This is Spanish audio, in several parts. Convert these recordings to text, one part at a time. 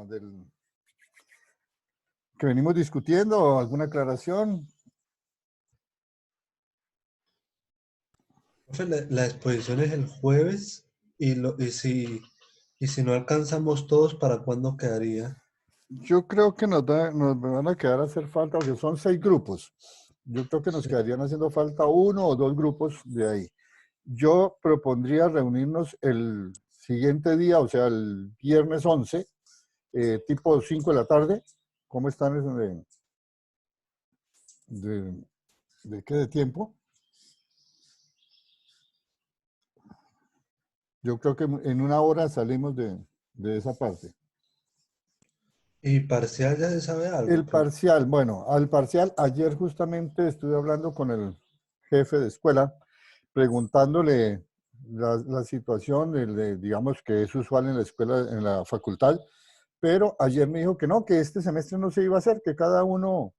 del que venimos discutiendo? ¿Alguna aclaración? Profe, la exposición es el jueves y si no alcanzamos todos, ¿para cuándo quedaría? Yo creo que nos van a quedar a hacer falta, porque son 6 grupos. Yo creo que nos Sí. quedarían haciendo falta 1 o 2 grupos de ahí. Yo propondría reunirnos el siguiente día, o sea, el viernes 11, tipo 5 de la tarde. ¿Cómo están de, de qué de tiempo? Yo creo que en 1 hora salimos de esa parte. ¿Y parcial ya se sabe algo, El profe? parcial, bueno, al parcial, ayer justamente estuve hablando con el jefe de escuela, preguntándole la situación, digamos que es usual en la escuela, en la facultad, pero ayer me dijo que no, que este semestre no se iba a hacer, que cada uno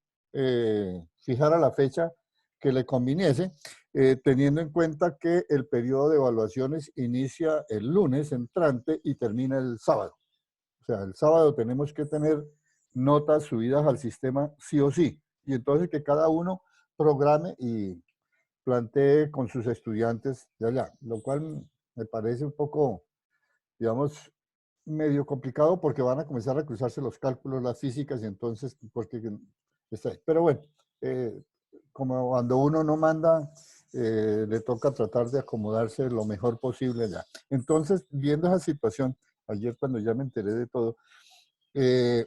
fijara la fecha que le conviniese, teniendo en cuenta que el periodo de evaluaciones inicia el lunes entrante y termina el sábado. O sea, el sábado tenemos que tener notas subidas al sistema sí o sí. Y entonces que cada uno programe y plantee con sus estudiantes de allá, lo cual me parece un poco, digamos, medio complicado porque van a comenzar a cruzarse los cálculos, las físicas, y entonces, porque está ahí. Pero bueno, eh, como cuando uno no manda, le toca tratar de acomodarse lo mejor posible allá. Entonces, viendo esa situación, ayer cuando ya me enteré de todo, eh,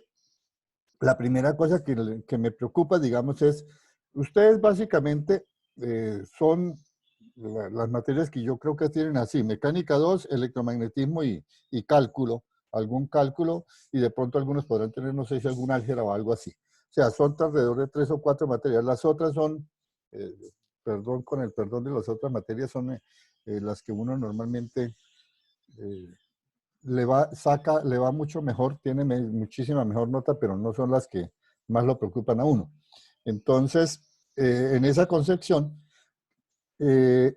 la primera cosa que me preocupa, digamos, es, ustedes básicamente son las materias que yo creo que tienen así, mecánica 2, electromagnetismo y cálculo, algún cálculo, y de pronto algunos podrán tener, no sé si algún álgebra o algo así. O sea, son alrededor de 3 o 4 materias. Las otras son, eh, perdón, con el perdón de las otras materias, son las que uno normalmente eh, le va mucho mejor, tiene muchísima mejor nota, pero no son las que más lo preocupan a uno. Entonces, en esa concepción,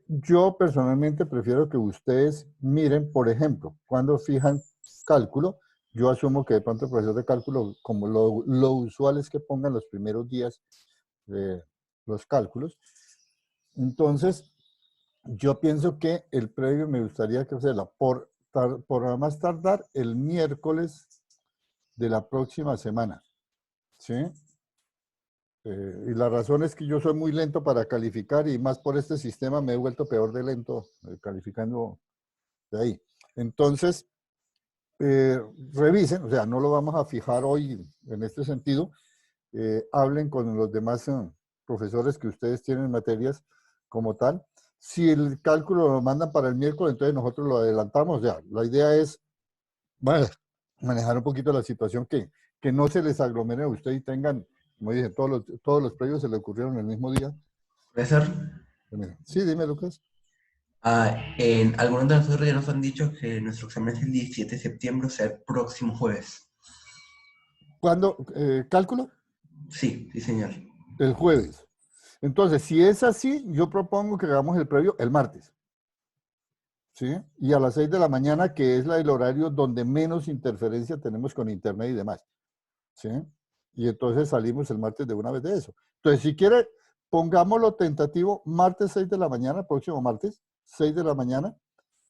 yo personalmente prefiero que ustedes miren, por ejemplo, cuando fijan cálculo, yo asumo que de pronto el profesor de cálculo, como lo usual es que pongan los primeros días de los cálculos. Entonces, yo pienso que el previo me gustaría que fuera por a más tardar el miércoles de la próxima semana, ¿sí? Y la razón es que yo soy muy lento para calificar y más por este sistema me he vuelto peor de lento calificando de ahí. Entonces, revisen, o sea, no lo vamos a fijar hoy en este sentido, hablen con los demás profesores que ustedes tienen materias como tal. Si el cálculo lo mandan para el miércoles, entonces nosotros lo adelantamos. Ya, la idea es bueno, manejar un poquito la situación que no se les aglomere a usted y tengan, como dije, todos los previos se le ocurrieron el mismo día. Profesor, Sí, dime, Lucas. en algunos de nosotros ya nos han dicho que nuestro examen es el 17 de septiembre, o sea, el próximo jueves. ¿Cuándo? ¿Cálculo? Sí, sí, señor. El jueves. Entonces, si es así, yo propongo que hagamos el previo el martes. ¿Sí? Y a las 6 de la mañana, que es el horario donde menos interferencia tenemos con internet y demás. ¿Sí? Y entonces salimos el martes de una vez de eso. Entonces, si quiere, pongámoslo tentativo martes 6 de la mañana, próximo martes, 6 de la mañana,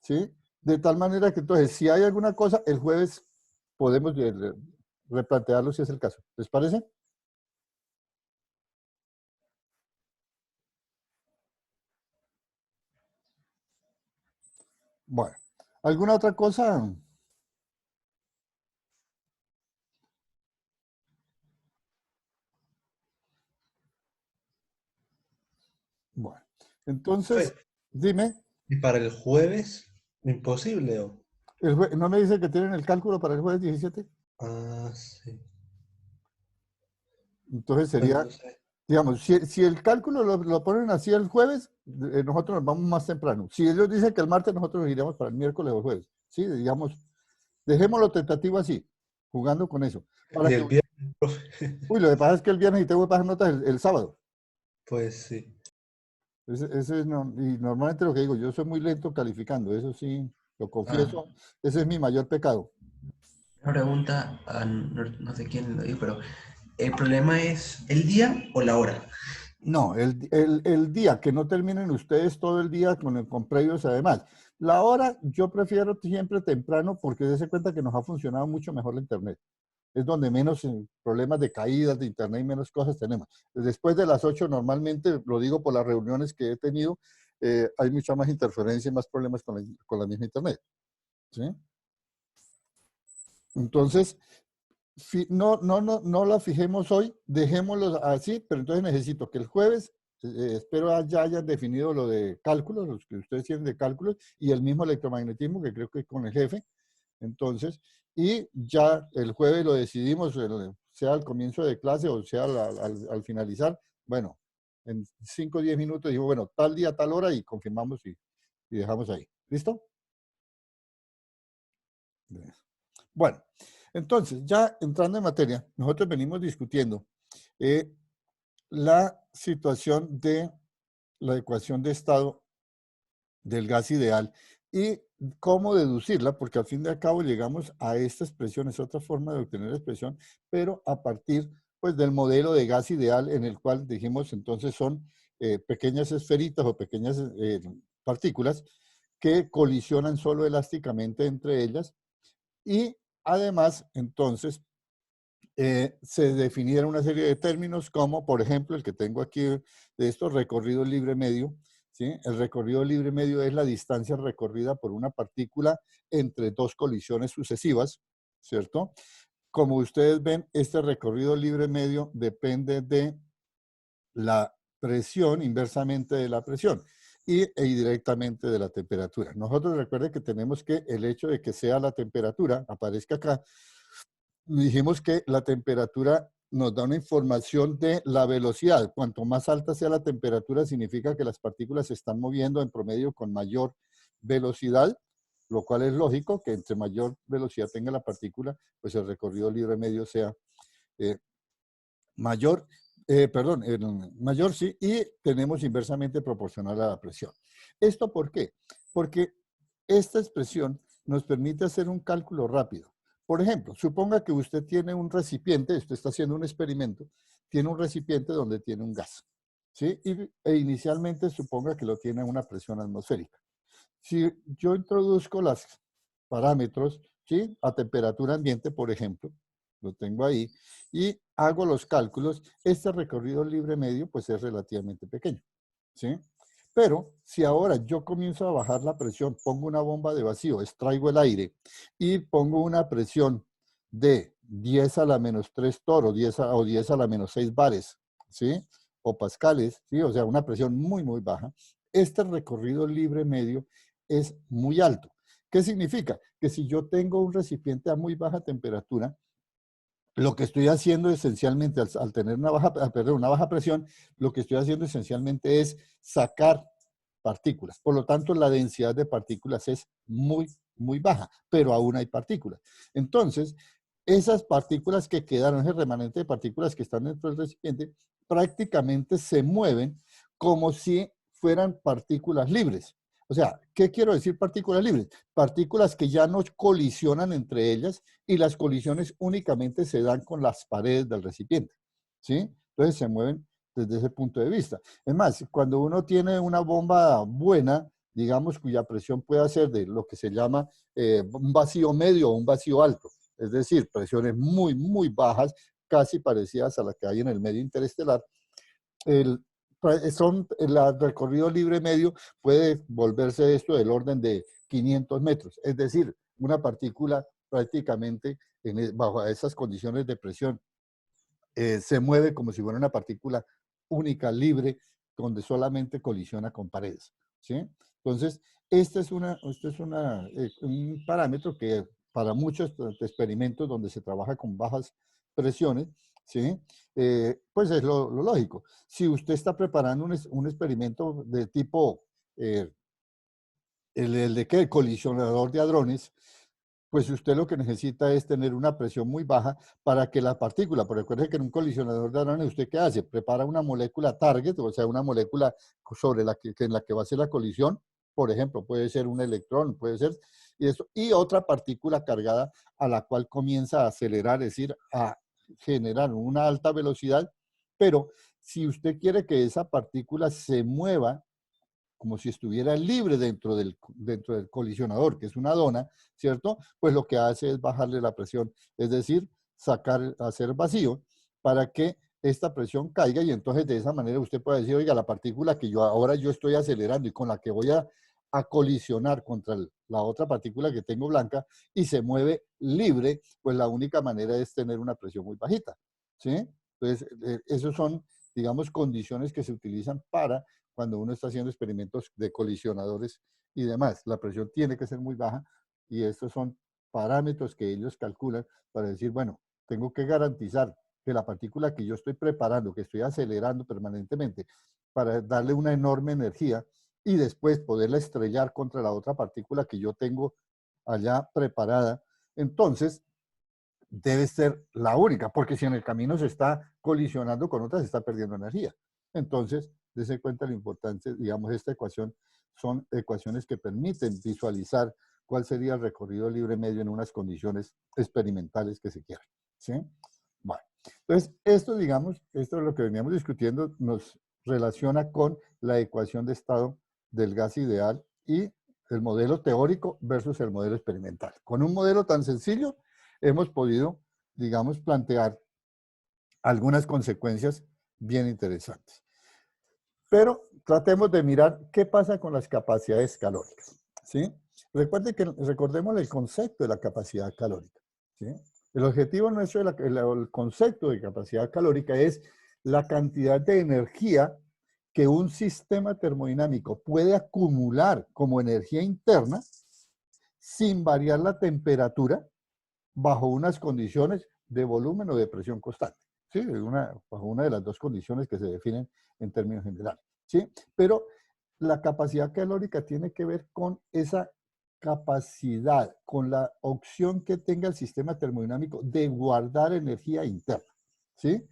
¿sí? De tal manera que entonces, si hay alguna cosa, el jueves podemos replantearlo si es el caso. ¿Les parece? Bueno, ¿alguna otra cosa? Bueno, entonces, Profe, dime, ¿y para el jueves? Imposible, ¿o? ¿no me dice que tienen el cálculo para el jueves 17? Ah, sí. Entonces Pues sería, no sé. digamos, si el cálculo lo ponen así el jueves, nosotros nos vamos más temprano. Si ellos dicen que el martes, nosotros nos iremos para el miércoles o jueves. Sí, digamos, dejémoslo tentativo así, jugando con eso. Para Y que, el viernes, profe. uy, lo que pasa es que el viernes y tengo que pasar notas el sábado. Pues sí. Ese es y normalmente lo que digo, yo soy muy lento calificando, eso sí, lo Ah, confieso, ese es mi mayor pecado. Una pregunta, no sé quién lo dijo, pero ¿el problema es el día o la hora? No, el día, que no terminen ustedes todo el día con previos además. La hora, yo prefiero siempre temprano porque dése cuenta que nos ha funcionado mucho mejor la internet. Es donde menos problemas de caídas de internet y menos cosas tenemos. Después de las 8 normalmente, lo digo por las reuniones que he tenido, hay mucha más interferencia y más problemas con la misma internet. ¿Sí? Entonces, no la fijemos hoy, dejémoslo así, pero entonces necesito que el jueves, espero ya hayan definido lo de cálculos, los que ustedes tienen de cálculos, y el mismo electromagnetismo, que creo que con el jefe. Entonces, y ya el jueves lo decidimos, sea al comienzo de clase o sea al finalizar. Bueno, en 5 o 10 minutos digo, bueno, tal día, tal hora, y confirmamos y dejamos ahí. ¿Listo? Bueno, entonces, ya entrando en materia, nosotros venimos discutiendo eh, la situación de la ecuación de estado del gas ideal y cómo deducirla, porque al fin y al cabo llegamos a esta expresión, es otra forma de obtener la expresión, pero a partir pues del modelo de gas ideal en el cual dijimos entonces son pequeñas esferitas o pequeñas partículas que colisionan solo elásticamente entre ellas y además entonces se definieron una serie de términos como, por ejemplo, el que tengo aquí de estos, recorrido libre medio. ¿Sí? El recorrido libre medio es la distancia recorrida por una partícula entre dos colisiones sucesivas, ¿cierto? Como ustedes ven, este recorrido libre medio depende de la presión, inversamente de la presión, e indirectamente de la temperatura. Nosotros recuerden que tenemos que el hecho de que sea la temperatura, aparezca acá, dijimos que la temperatura nos da una información de la velocidad. Cuanto más alta sea la temperatura, significa que las partículas se están moviendo en promedio con mayor velocidad, lo cual es lógico que entre mayor velocidad tenga la partícula, pues el recorrido libre medio sea eh, mayor, mayor sí, y tenemos inversamente proporcional a la presión. ¿Esto por qué? Porque esta expresión nos permite hacer un cálculo rápido. Por ejemplo, suponga que usted tiene un recipiente, usted está haciendo un experimento, tiene un recipiente donde tiene un gas, ¿sí? E inicialmente suponga que lo tiene a una presión atmosférica. Si yo introduzco los parámetros, ¿sí? A temperatura ambiente, por ejemplo, lo tengo ahí, y hago los cálculos, este recorrido libre medio pues es relativamente pequeño, ¿sí? Pero si ahora yo comienzo a bajar la presión, pongo una bomba de vacío, extraigo el aire y pongo una presión de 10 a la menos 3 toros, 10 o 10 a la menos 6 bares, ¿sí? O pascales, ¿sí? O sea, una presión muy, muy baja. Este recorrido libre medio es muy alto. ¿Qué significa? Que si yo tengo un recipiente a muy baja temperatura, lo que estoy haciendo esencialmente al tener una baja presión, lo que estoy haciendo esencialmente es sacar partículas. Por lo tanto, la densidad de partículas es muy, muy baja, pero aún hay partículas. Entonces, esas partículas que quedaron, ese remanente de partículas que están dentro del recipiente, prácticamente se mueven como si fueran partículas libres. O sea, ¿qué quiero decir partículas libres? Partículas que ya no colisionan entre ellas y las colisiones únicamente se dan con las paredes del recipiente, ¿sí? Entonces se mueven desde ese punto de vista. Es más, cuando uno tiene una bomba buena, digamos, cuya presión puede ser de lo que se llama un vacío medio o un vacío alto, es decir, presiones muy, muy bajas, casi parecidas a las que hay en el medio interestelar, el, el recorrido libre medio puede volverse esto del orden de 500 metros, es decir, una partícula prácticamente bajo esas condiciones de presión se mueve como si fuera una partícula única, libre, donde solamente colisiona con paredes, ¿sí? Entonces, un parámetro que para muchos experimentos donde se trabaja con bajas presiones, ¿sí? Pues es lo lógico. Si usted está preparando un experimento de tipo, eh, el de qué, colisionador de hadrones, pues usted lo que necesita es tener una presión muy baja para que la partícula, porque recuerde que en un colisionador de hadrones, ¿usted qué hace? Prepara una molécula target, o sea, una molécula sobre en la que va a ser la colisión, por ejemplo, puede ser un electrón, puede ser, y eso, y otra partícula cargada a la cual comienza a acelerar, es decir, a generar una alta velocidad, pero si usted quiere que esa partícula se mueva como si estuviera libre dentro del colisionador, que es una dona, ¿cierto? Pues lo que hace es bajarle la presión, es decir, hacer vacío para que esta presión caiga y entonces de esa manera usted puede decir, oiga, la partícula que ahora yo estoy acelerando y con la que voy a colisionar contra la otra partícula que tengo blanca y se mueve libre, pues la única manera es tener una presión muy bajita, ¿sí? Entonces, esos son, digamos, condiciones que se utilizan para cuando uno está haciendo experimentos de colisionadores y demás. La presión tiene que ser muy baja y estos son parámetros que ellos calculan para decir, bueno, tengo que garantizar que la partícula que yo estoy preparando, que estoy acelerando permanentemente para darle una enorme energía y después poderla estrellar contra la otra partícula que yo tengo allá preparada, entonces debe ser la única, porque si en el camino se está colisionando con otras, se está perdiendo energía. Entonces, dése cuenta lo importante, digamos, esta ecuación son ecuaciones que permiten visualizar cuál sería el recorrido libre medio en unas condiciones experimentales que se quieran. ¿Sí? Bueno, entonces, esto, digamos, esto es lo que veníamos discutiendo, nos relaciona con la ecuación de estado del gas ideal y el modelo teórico versus el modelo experimental. Con un modelo tan sencillo, hemos podido, digamos, plantear algunas consecuencias bien interesantes. Pero tratemos de mirar qué pasa con las capacidades calóricas, ¿sí? Recordemos el concepto de la capacidad calórica, ¿sí? El objetivo nuestro, el concepto de capacidad calórica es la cantidad de energía que un sistema termodinámico puede acumular como energía interna sin variar la temperatura bajo unas condiciones de volumen o de presión constante, ¿sí? Bajo una de las dos condiciones que se definen en términos generales, ¿sí? Pero la capacidad calórica tiene que ver con esa capacidad, con la opción que tenga el sistema termodinámico de guardar energía interna, ¿sí?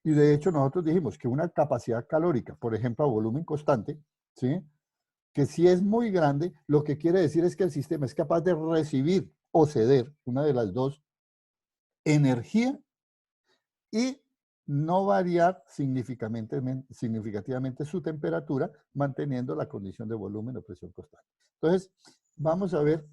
Y de hecho nosotros dijimos que una capacidad calórica, por ejemplo, a volumen constante, ¿sí? Que si es muy grande, lo que quiere decir es que el sistema es capaz de recibir o ceder, una de las dos, energía y no variar significativamente su temperatura, manteniendo la condición de volumen o presión constante. Entonces, vamos a ver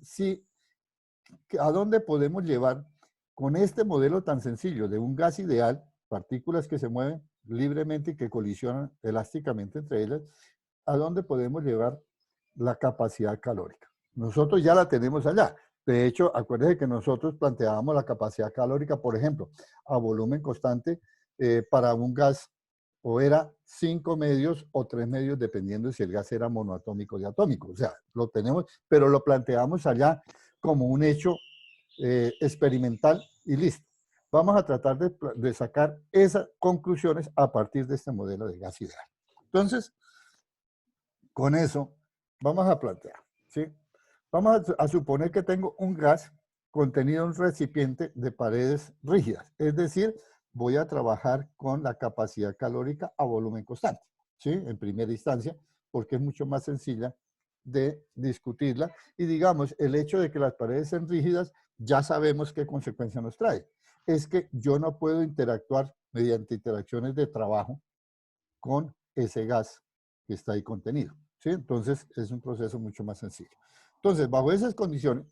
a dónde podemos llevar con este modelo tan sencillo de un gas ideal, partículas que se mueven libremente y que colisionan elásticamente entre ellas, a dónde podemos llevar la capacidad calórica. Nosotros ya la tenemos allá. De hecho, acuérdense que nosotros planteábamos la capacidad calórica, por ejemplo, a volumen constante para un gas o era 5 medios o 3 medios, dependiendo si el gas era monoatómico o diatómico. O sea, lo tenemos, pero lo planteamos allá como un hecho experimental y listo. Vamos a tratar de sacar esas conclusiones a partir de este modelo de gas ideal. Entonces, con eso, vamos a plantear, ¿sí? Vamos a suponer que tengo un gas contenido en un recipiente de paredes rígidas, es decir, voy a trabajar con la capacidad calórica a volumen constante, ¿sí? En primera instancia, porque es mucho más sencilla de discutirla. Y digamos, el hecho de que las paredes sean rígidas, ya sabemos qué consecuencia nos trae. Es que yo no puedo interactuar mediante interacciones de trabajo con ese gas que está ahí contenido, ¿sí? Entonces, es un proceso mucho más sencillo. Entonces, bajo esas condiciones,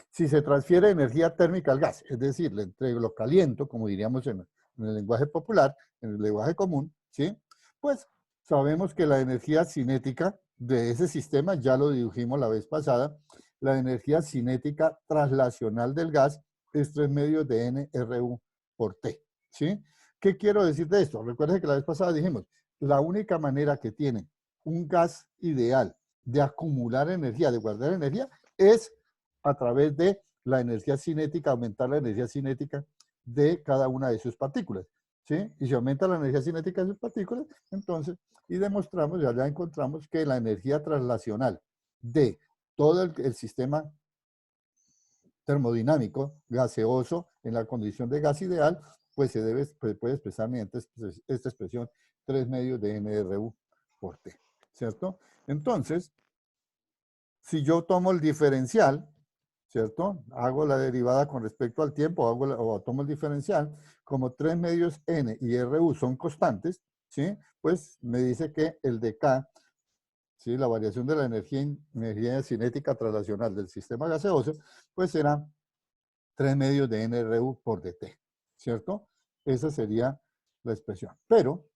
si se transfiere energía térmica al gas, es decir, le entrego, lo caliento, como diríamos en el lenguaje popular, en el lenguaje común, ¿sí? Pues sabemos que la energía cinética de ese sistema, ya lo dedujimos la vez pasada, la energía cinética traslacional del gas es 3 medios de nRU por T, ¿sí? ¿Qué quiero decir de esto? Recuerden que la vez pasada dijimos, la única manera que tiene un gas ideal de acumular energía, de guardar energía, es a través de la energía cinética, aumentar la energía cinética de cada una de sus partículas, ¿sí? Y si aumenta la energía cinética de sus partículas, entonces, y demostramos, ya encontramos que la energía traslacional de todo el sistema termodinámico gaseoso en la condición de gas ideal, pues puede expresar mediante esta expresión 3 medios de nRU por T, ¿cierto? Entonces, si yo tomo el diferencial ¿cierto? Hago la derivada con respecto al tiempo, o tomo el diferencial, como 3 medios N y RU son constantes, ¿sí? Pues me dice que el de K, ¿sí? La variación de la energía cinética traslacional del sistema gaseoso, pues será 3 medios de NRU por DT, ¿cierto? Esa sería la expresión. Pero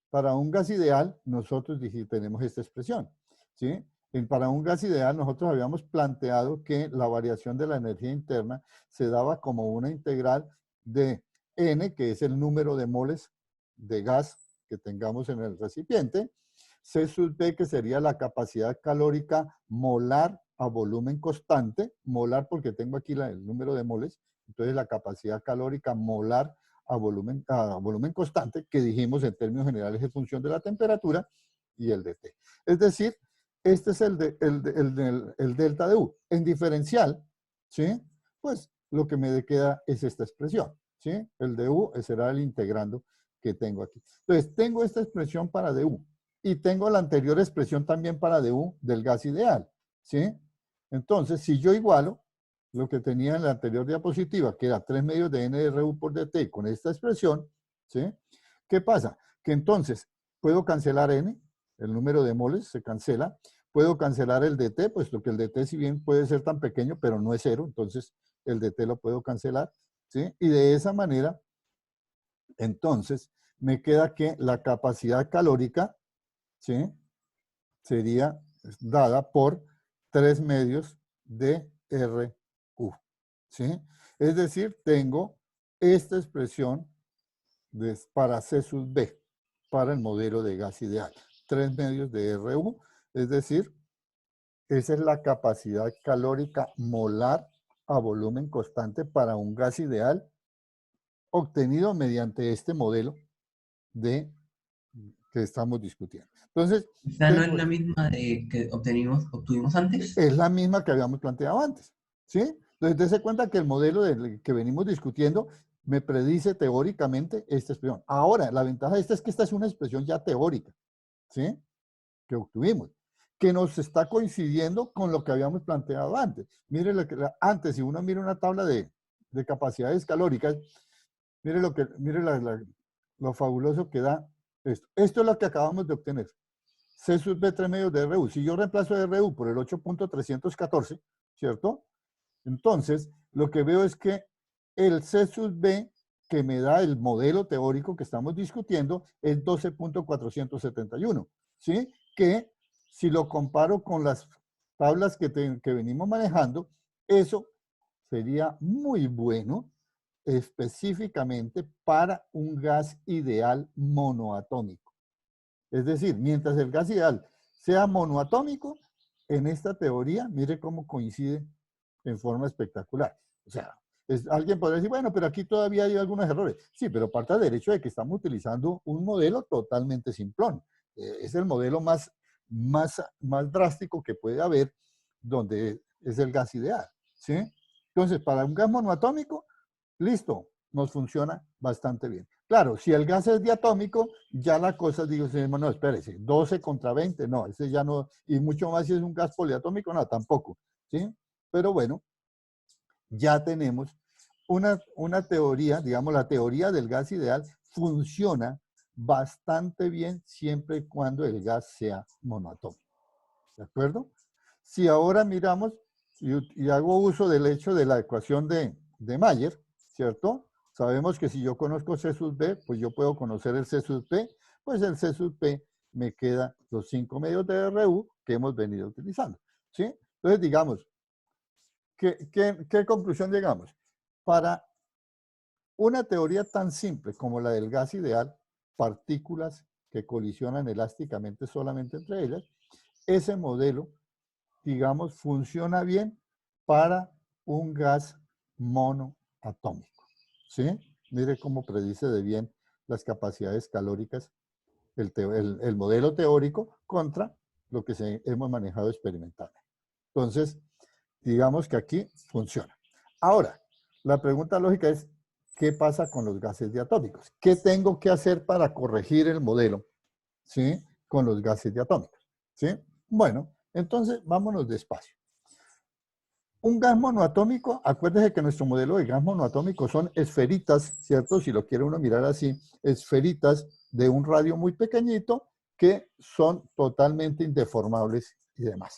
para un gas ideal, nosotros tenemos esta expresión, ¿sí? Para un gas ideal, nosotros habíamos planteado que la variación de la energía interna se daba como una integral de N, que es el número de moles de gas que tengamos en el recipiente, C sub B, que sería la capacidad calórica molar a volumen constante, molar porque tengo aquí el número de moles, entonces la capacidad calórica molar a volumen constante, que dijimos en términos generales es función de la temperatura y el dt. Es decir, este es el delta de U. En diferencial, ¿sí? Pues lo que me queda es esta expresión, ¿sí? El de U será el integrando que tengo aquí. Entonces, tengo esta expresión para du y tengo la anterior expresión también para du del gas ideal, ¿sí? Entonces, si yo igualo lo que tenía en la anterior diapositiva, que era 3 medios de NRU por DT con esta expresión, ¿sí? ¿Qué pasa? Que entonces puedo cancelar N, el número de moles se cancela, puedo cancelar el DT, puesto que el DT si bien puede ser tan pequeño, pero no es cero, entonces el DT lo puedo cancelar, ¿sí? Y de esa manera, entonces, me queda que la capacidad calórica, ¿sí? Sería dada por 3 medios de RU, ¿sí? Es decir, tengo esta expresión para C sub B, para el modelo de gas ideal. 3 medios de RU, es decir, esa es la capacidad calórica molar a volumen constante para un gas ideal obtenido mediante este modelo que estamos discutiendo. Entonces, ¿Esa no es la misma que obtuvimos antes? es la misma que habíamos planteado antes, ¿sí? Entonces, dése cuenta que el modelo que venimos discutiendo me predice teóricamente esta expresión. Ahora, la ventaja de esta es que esta es una expresión ya teórica, ¿sí? Que obtuvimos, que nos está coincidiendo con lo que habíamos planteado antes. Mire, antes, si uno mira una tabla de capacidades calóricas, mire lo fabuloso que da esto. Esto es lo que acabamos de obtener. C sub B 3 medios de RU. Si yo reemplazo RU por el 8.314, ¿cierto? Entonces, lo que veo es que el C sub B que me da el modelo teórico que estamos discutiendo es 12.471, ¿sí? Que si lo comparo con las tablas que venimos manejando, eso sería muy bueno específicamente para un gas ideal monoatómico. Es decir, mientras el gas ideal sea monoatómico, en esta teoría, mire cómo coincide en forma espectacular. O sea, alguien podría decir, bueno, pero aquí todavía hay algunos errores. Sí, pero parte del hecho de que estamos utilizando un modelo totalmente simplón. Es el modelo más drástico que puede haber, donde es el gas ideal, ¿sí? Entonces, para un gas monoatómico, listo, nos funciona bastante bien. Claro, si el gas es diatómico, ya la cosa, digo, no, espérese, 12 contra 20, no, ese ya no, y mucho más si es un gas poliatómico, no, tampoco, ¿sí? Pero bueno, ya tenemos una teoría, digamos, la teoría del gas ideal funciona bastante bien siempre y cuando el gas sea monoatómico, ¿de acuerdo? Si ahora miramos y hago uso del hecho de la ecuación de Mayer, ¿cierto? Sabemos que si yo conozco C sub B, pues yo puedo conocer el C sub P, pues el C sub P me queda los 5 medios de RU que hemos venido utilizando, ¿sí? Entonces, digamos, ¿qué conclusión llegamos? Para una teoría tan simple como la del gas ideal, partículas que colisionan elásticamente solamente entre ellas, ese modelo, digamos, funciona bien para un gas monoatómico, ¿sí? Mire cómo predice de bien las capacidades calóricas el modelo teórico contra lo que hemos manejado experimentalmente. Entonces, digamos que aquí funciona. Ahora, la pregunta lógica es, ¿qué pasa con los gases diatómicos? ¿Qué tengo que hacer para corregir el modelo, ¿sí? Con los gases diatómicos, ¿sí? Bueno, entonces vámonos despacio. Un gas monoatómico, acuérdese que nuestro modelo de gas monoatómico son esferitas, ¿cierto? Si lo quiere uno mirar así, esferitas de un radio muy pequeñito que son totalmente indeformables y demás.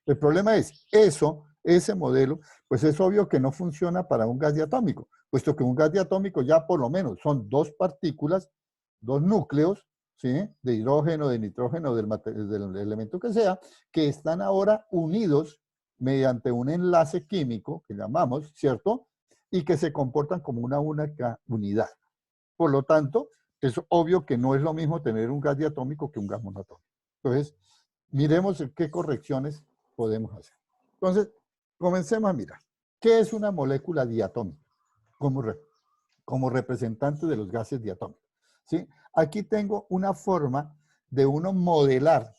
El problema es, ese modelo, pues es obvio que no funciona para un gas diatómico, puesto que un gas diatómico ya por lo menos son dos partículas, dos núcleos, ¿sí? De hidrógeno, de nitrógeno, del elemento que sea, que están ahora unidos mediante un enlace químico, que llamamos, ¿cierto? Y que se comportan como una única unidad. Por lo tanto, es obvio que no es lo mismo tener un gas diatómico que un gas monoatómico. Entonces, miremos qué correcciones podemos hacer. Entonces, comencemos a mirar. ¿Qué es una molécula diatómica? Como representante de los gases diatómicos. ¿Sí? Aquí tengo una forma de uno modelar,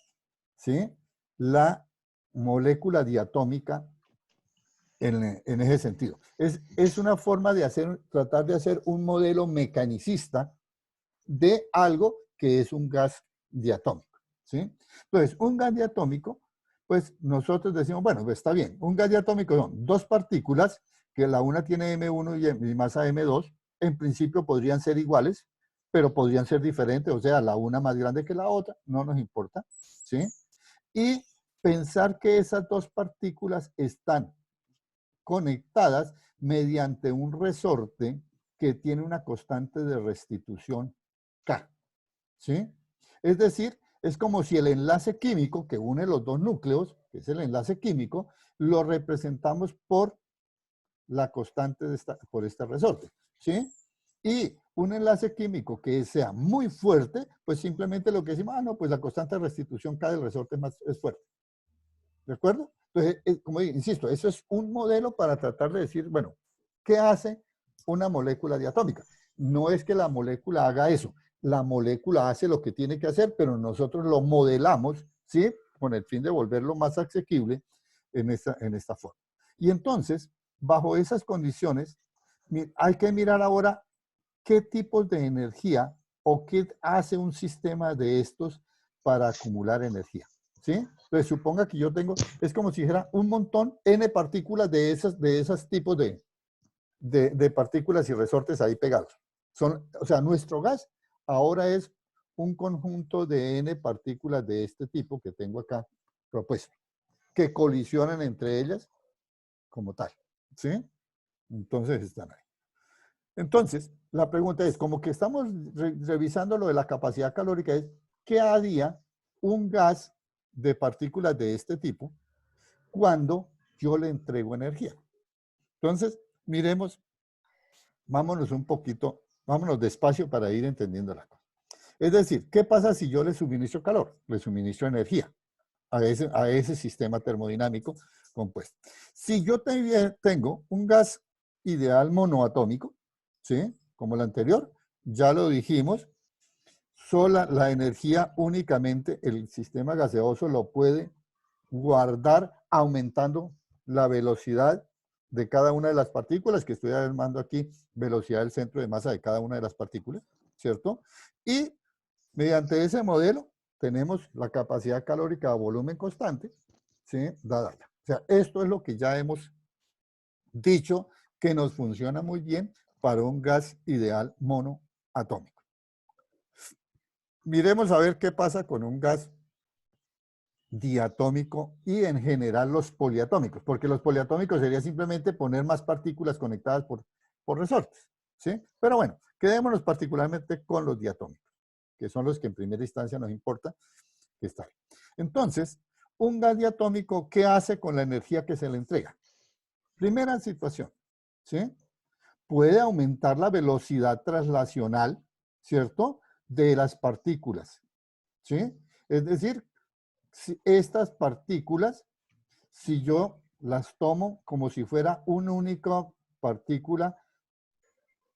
¿sí? La molécula diatómica en ese sentido. Es una forma de tratar de hacer un modelo mecanicista de algo que es un gas diatómico, ¿sí? Entonces, un gas diatómico, pues nosotros decimos, bueno, pues está bien, un gas diatómico son dos partículas, que la una tiene M1 y masa M2, en principio podrían ser iguales, pero podrían ser diferentes, o sea, la una más grande que la otra, no nos importa, ¿sí? Y pensar que esas dos partículas están conectadas mediante un resorte que tiene una constante de restitución K, ¿sí? Es decir, es como si el enlace químico que une los dos núcleos, que es el enlace químico, lo representamos por la constante por este resorte, ¿sí? Y un enlace químico que sea muy fuerte, pues simplemente lo que decimos, no, pues la constante de restitución K del resorte es fuerte. ¿De acuerdo? Entonces, como insisto, eso es un modelo para tratar de decir, bueno, ¿qué hace una molécula diatómica? No es que la molécula haga eso, la molécula hace lo que tiene que hacer, pero nosotros lo modelamos, ¿sí? Con el fin de volverlo más asequible en esta forma. Y entonces, bajo esas condiciones, hay que mirar ahora qué tipos de energía o qué hace un sistema de estos para acumular energía, ¿sí? Entonces, suponga que yo tengo, es como si dijera un montón, N partículas de esos tipos de partículas y resortes ahí pegados. O sea, nuestro gas ahora es un conjunto de N partículas de este tipo que tengo acá propuesto, que colisionan entre ellas como tal, ¿sí? Entonces están ahí. Entonces, la pregunta es, como que estamos revisando lo de la capacidad calórica, es, ¿qué haría un gas de partículas de este tipo cuando yo le entrego energía? Entonces, miremos, vámonos un poquito, vámonos despacio para ir entendiendo la cosa. Es decir, ¿qué pasa si yo le suministro calor? Le suministro energía a ese sistema termodinámico compuesto. Si yo tengo un gas ideal monoatómico, ¿sí? Como el anterior, ya lo dijimos, la energía únicamente el sistema gaseoso lo puede guardar aumentando la velocidad de cada una de las partículas, que estoy armando aquí, velocidad del centro de masa de cada una de las partículas, ¿cierto? Y mediante ese modelo tenemos la capacidad calórica a volumen constante, ¿sí? Dada ya. O sea, esto es lo que ya hemos dicho que nos funciona muy bien para un gas ideal monoatómico. Miremos a ver qué pasa con un gas diatómico y en general los poliatómicos, porque los poliatómicos sería simplemente poner más partículas conectadas por resortes, ¿sí? Pero bueno, quedémonos particularmente con los diatómicos, que son los que en primera instancia nos importa que está ahí. Entonces, un gas diatómico, ¿qué hace con la energía que se le entrega? Primera situación, ¿sí? Puede aumentar la velocidad traslacional, ¿cierto? De las partículas, ¿sí? Es decir, si estas partículas, si yo las tomo como si fuera una única partícula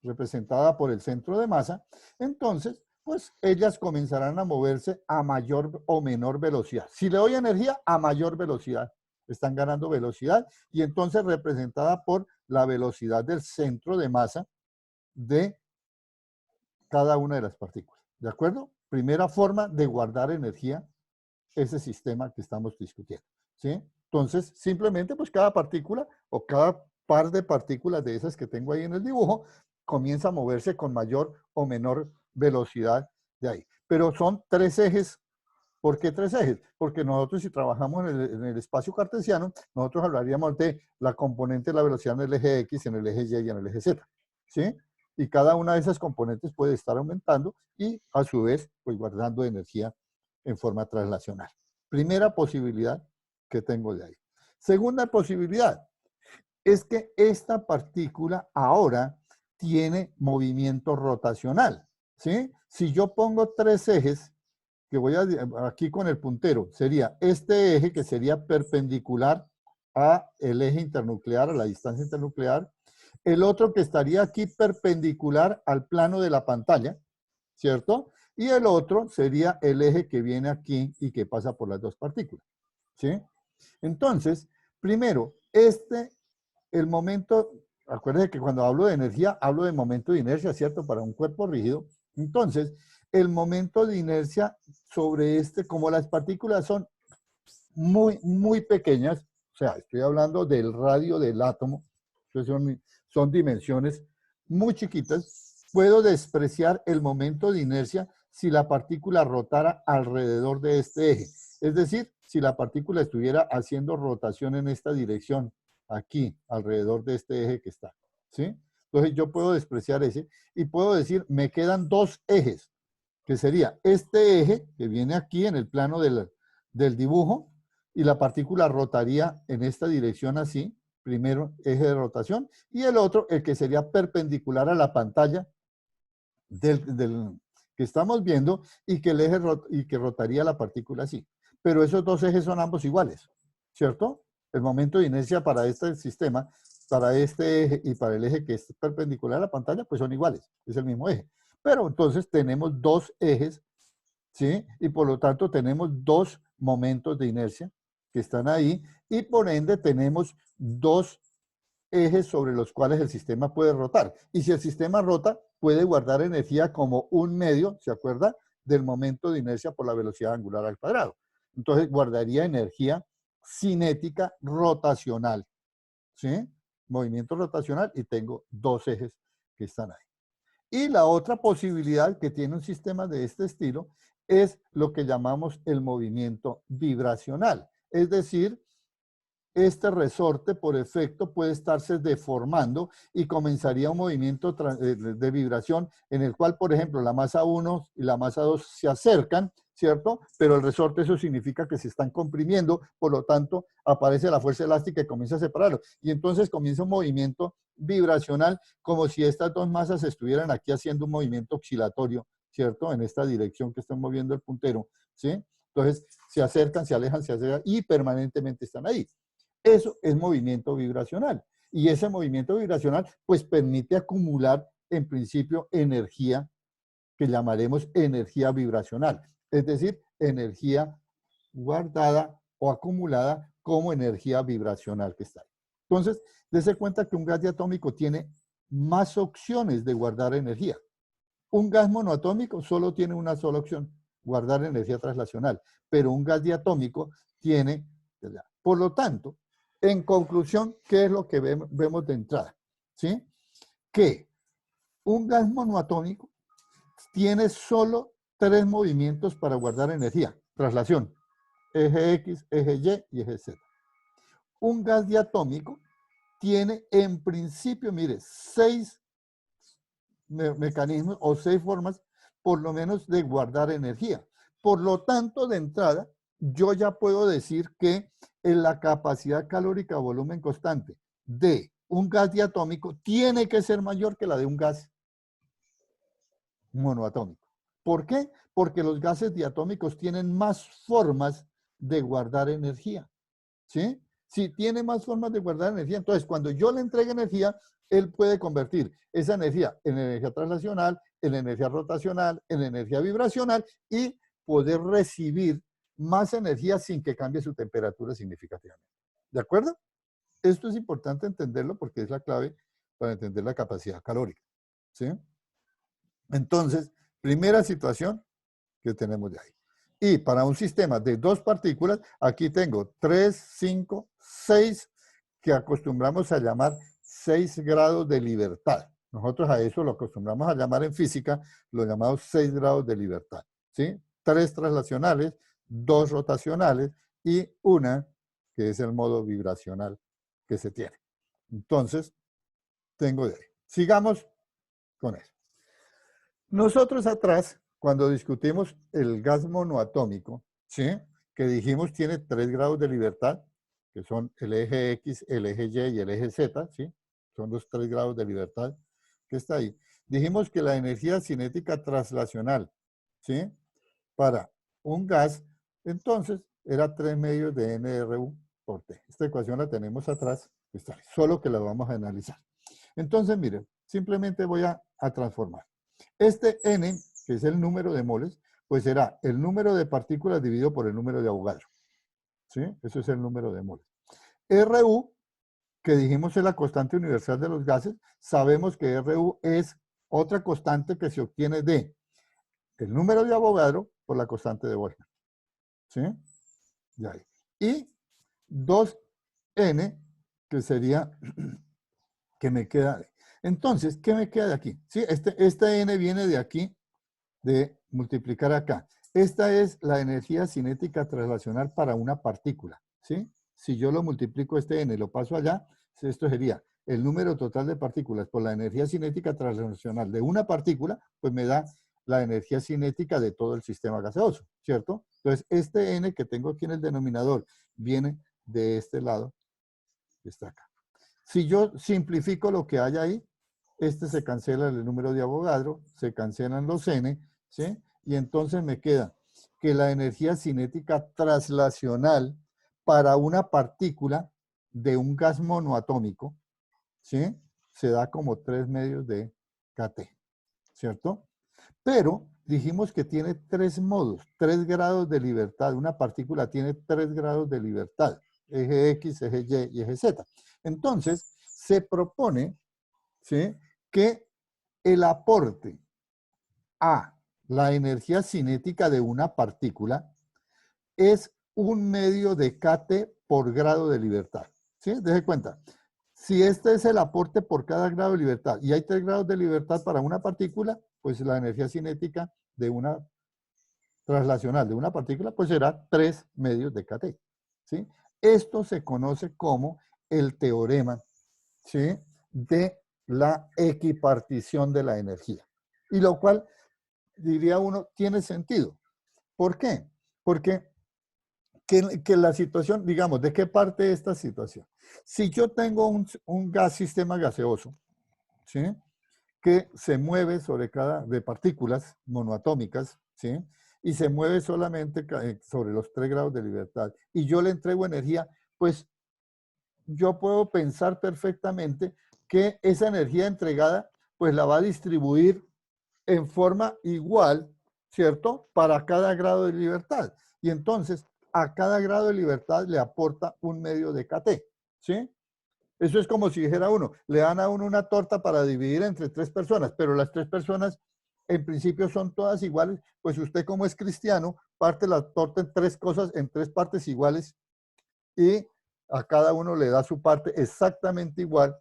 representada por el centro de masa, entonces, pues ellas comenzarán a moverse a mayor o menor velocidad. Si le doy energía, a mayor velocidad. Están ganando velocidad y entonces representada por la velocidad del centro de masa de cada una de las partículas. ¿De acuerdo? Primera forma de guardar energía, ese sistema que estamos discutiendo, ¿sí? Entonces, simplemente, pues cada partícula o cada par de partículas de esas que tengo ahí en el dibujo comienza a moverse con mayor o menor velocidad de ahí. Pero son tres ejes. ¿Por qué tres ejes? Porque nosotros, si trabajamos en el espacio cartesiano, nosotros hablaríamos de la componente de la velocidad en el eje X, en el eje Y y en el eje Z. ¿Sí? Y cada una de esas componentes puede estar aumentando y, a su vez, pues guardando energía en forma traslacional. Primera posibilidad que tengo de ahí. Segunda posibilidad es que esta partícula ahora tiene movimiento rotacional. ¿Sí? Si yo pongo tres ejes, que voy aquí con el puntero, sería este eje que sería perpendicular a el eje internuclear, a la distancia internuclear, el otro que estaría aquí perpendicular al plano de la pantalla, ¿cierto? Y el otro sería el eje que viene aquí y que pasa por las dos partículas, ¿sí? Entonces, primero, el momento, acuérdense que cuando hablo de energía, hablo de momento de inercia, ¿cierto? Para un cuerpo rígido. Entonces, el momento de inercia sobre como las partículas son muy, muy pequeñas, o sea, estoy hablando del radio del átomo, son dimensiones muy chiquitas, puedo despreciar el momento de inercia si la partícula rotara alrededor de este eje. Es decir, si la partícula estuviera haciendo rotación en esta dirección, aquí, alrededor de este eje que está, ¿sí? Entonces yo puedo despreciar ese y puedo decir, me quedan dos ejes, que sería este eje que viene aquí en el plano del dibujo, y la partícula rotaría en esta dirección así, primero eje de rotación, y el otro, el que sería perpendicular a la pantalla que estamos viendo, y que el eje que rotaría la partícula así. Pero esos dos ejes son ambos iguales, ¿cierto? El momento de inercia para este sistema, para este eje y para el eje que es perpendicular a la pantalla, pues son iguales, es el mismo eje. Pero entonces tenemos dos ejes, ¿sí? Y por lo tanto tenemos dos momentos de inercia que están ahí, y por ende tenemos dos ejes sobre los cuales el sistema puede rotar. Y si el sistema rota, puede guardar energía como un medio, ¿se acuerda? Del momento de inercia por la velocidad angular al cuadrado. Entonces guardaría energía cinética rotacional, ¿sí? Movimiento rotacional, y tengo dos ejes que están ahí. Y la otra posibilidad que tiene un sistema de este estilo es lo que llamamos el movimiento vibracional. Es decir, este resorte por efecto puede estarse deformando y comenzaría un movimiento de vibración en el cual, por ejemplo, la masa 1 y la masa 2 se acercan, ¿cierto? Pero el resorte, eso significa que se están comprimiendo, por lo tanto, aparece la fuerza elástica y comienza a separarlo. Y entonces comienza un movimiento vibracional como si estas dos masas estuvieran aquí haciendo un movimiento oscilatorio, ¿cierto? En esta dirección que están moviendo el puntero, ¿sí? Entonces, se acercan y permanentemente están ahí. Eso es movimiento vibracional. Y ese movimiento vibracional, pues, permite acumular, en principio, energía que llamaremos energía vibracional. Es decir, energía guardada o acumulada como energía vibracional que está ahí. Entonces, dése cuenta que un gas diatómico tiene más opciones de guardar energía. Un gas monoatómico solo tiene una sola opción, guardar energía traslacional. Pero un gas diatómico tiene, ¿verdad? Por lo tanto, en conclusión, ¿qué es lo que vemos de entrada? ¿Sí? Que un gas monoatómico tiene solo tres movimientos para guardar energía. Traslación, eje X, eje Y y eje Z. Un gas diatómico tiene en principio, mire, 6 mecanismos o 6 formas, por lo menos, de guardar energía. Por lo tanto, de entrada, yo ya puedo decir que en la capacidad calórica o volumen constante de un gas diatómico tiene que ser mayor que la de un gas monoatómico. ¿Por qué? Porque los gases diatómicos tienen más formas de guardar energía, ¿sí? Si tiene más formas de guardar energía, entonces cuando yo le entregue energía, él puede convertir esa energía en energía traslacional, en energía rotacional, en energía vibracional, y poder recibir más energía sin que cambie su temperatura significativamente. ¿De acuerdo? Esto es importante entenderlo porque es la clave para entender la capacidad calórica, ¿sí? Entonces, primera situación que tenemos de ahí. Y para un sistema de 2 partículas, aquí tengo 3, 5, 6, que acostumbramos a llamar 6 grados de libertad. Nosotros a eso lo acostumbramos a llamar en física, lo llamamos 6 grados de libertad. ¿Sí? 3 traslacionales, 2 rotacionales y una que es el modo vibracional que se tiene. Entonces, tengo de ahí. Sigamos con eso. Nosotros atrás, cuando discutimos el gas monoatómico, ¿sí? Que dijimos tiene 3 grados de libertad, que son el eje X, el eje Y y el eje Z, ¿sí? Son los 3 grados de libertad que está ahí. Dijimos que la energía cinética translacional, ¿sí? Para un gas, entonces, era 3 medios de nRU por T. Esta ecuación la tenemos atrás, está ahí, solo que la vamos a analizar. Entonces, miren, simplemente voy a transformar. Este N, que es el número de moles, pues será el número de partículas dividido por el número de Avogadro. ¿Sí? Eso es el número de moles. RU, que dijimos es la constante universal de los gases, sabemos que RU es otra constante que se obtiene de el número de Avogadro por la constante de Boltzmann. ¿Sí? Ya ahí. Y 2N, que sería, que me queda. Entonces, ¿qué me queda de aquí? ¿Sí? Este N viene de aquí, de multiplicar acá. Esta es la energía cinética translacional para una partícula, ¿sí? Si yo lo multiplico este N y lo paso allá, esto sería el número total de partículas por la energía cinética translacional de una partícula, pues me da la energía cinética de todo el sistema gaseoso, ¿cierto? Entonces, este N que tengo aquí en el denominador viene de este lado, que está acá. Si yo simplifico lo que hay ahí, este se cancela el número de Avogadro, se cancelan los N, ¿sí? Y entonces me queda que la energía cinética translacional para una partícula de un gas monoatómico, ¿sí? Se da como 3 medios de kT, ¿cierto? Pero dijimos que tiene 3 modos, 3 grados de libertad. Una partícula tiene 3 grados de libertad, eje X, eje Y y eje Z. Entonces, se propone, ¿sí?, que el aporte a la energía cinética de una partícula es 1 medio de kT por grado de libertad. ¿Sí? Deje cuenta. Si este es el aporte por cada grado de libertad y hay 3 grados de libertad para una partícula, pues la energía cinética de una translacional de una partícula pues será 3 medios de kT. ¿Sí? Esto se conoce como el teorema, ¿sí?, de la equipartición de la energía. Y lo cual, diría uno, tiene sentido. ¿Por qué? Porque que la situación, digamos, ¿de qué parte esta situación? Si yo tengo un sistema gaseoso, ¿sí?, que se mueve sobre de partículas monoatómicas, ¿sí?, y se mueve solamente sobre los 3 grados de libertad, y yo le entrego energía, pues yo puedo pensar perfectamente que esa energía entregada, pues la va a distribuir en forma igual, ¿cierto?, para cada grado de libertad. Y entonces, a cada grado de libertad le aporta 1 medio de kT, ¿sí? Eso es como si dijera uno, le dan a uno una torta para dividir entre 3 personas, pero las 3 personas en principio son todas iguales, pues usted como es cristiano, parte la torta en 3 cosas, en 3 partes iguales, y a cada uno le da su parte exactamente igual,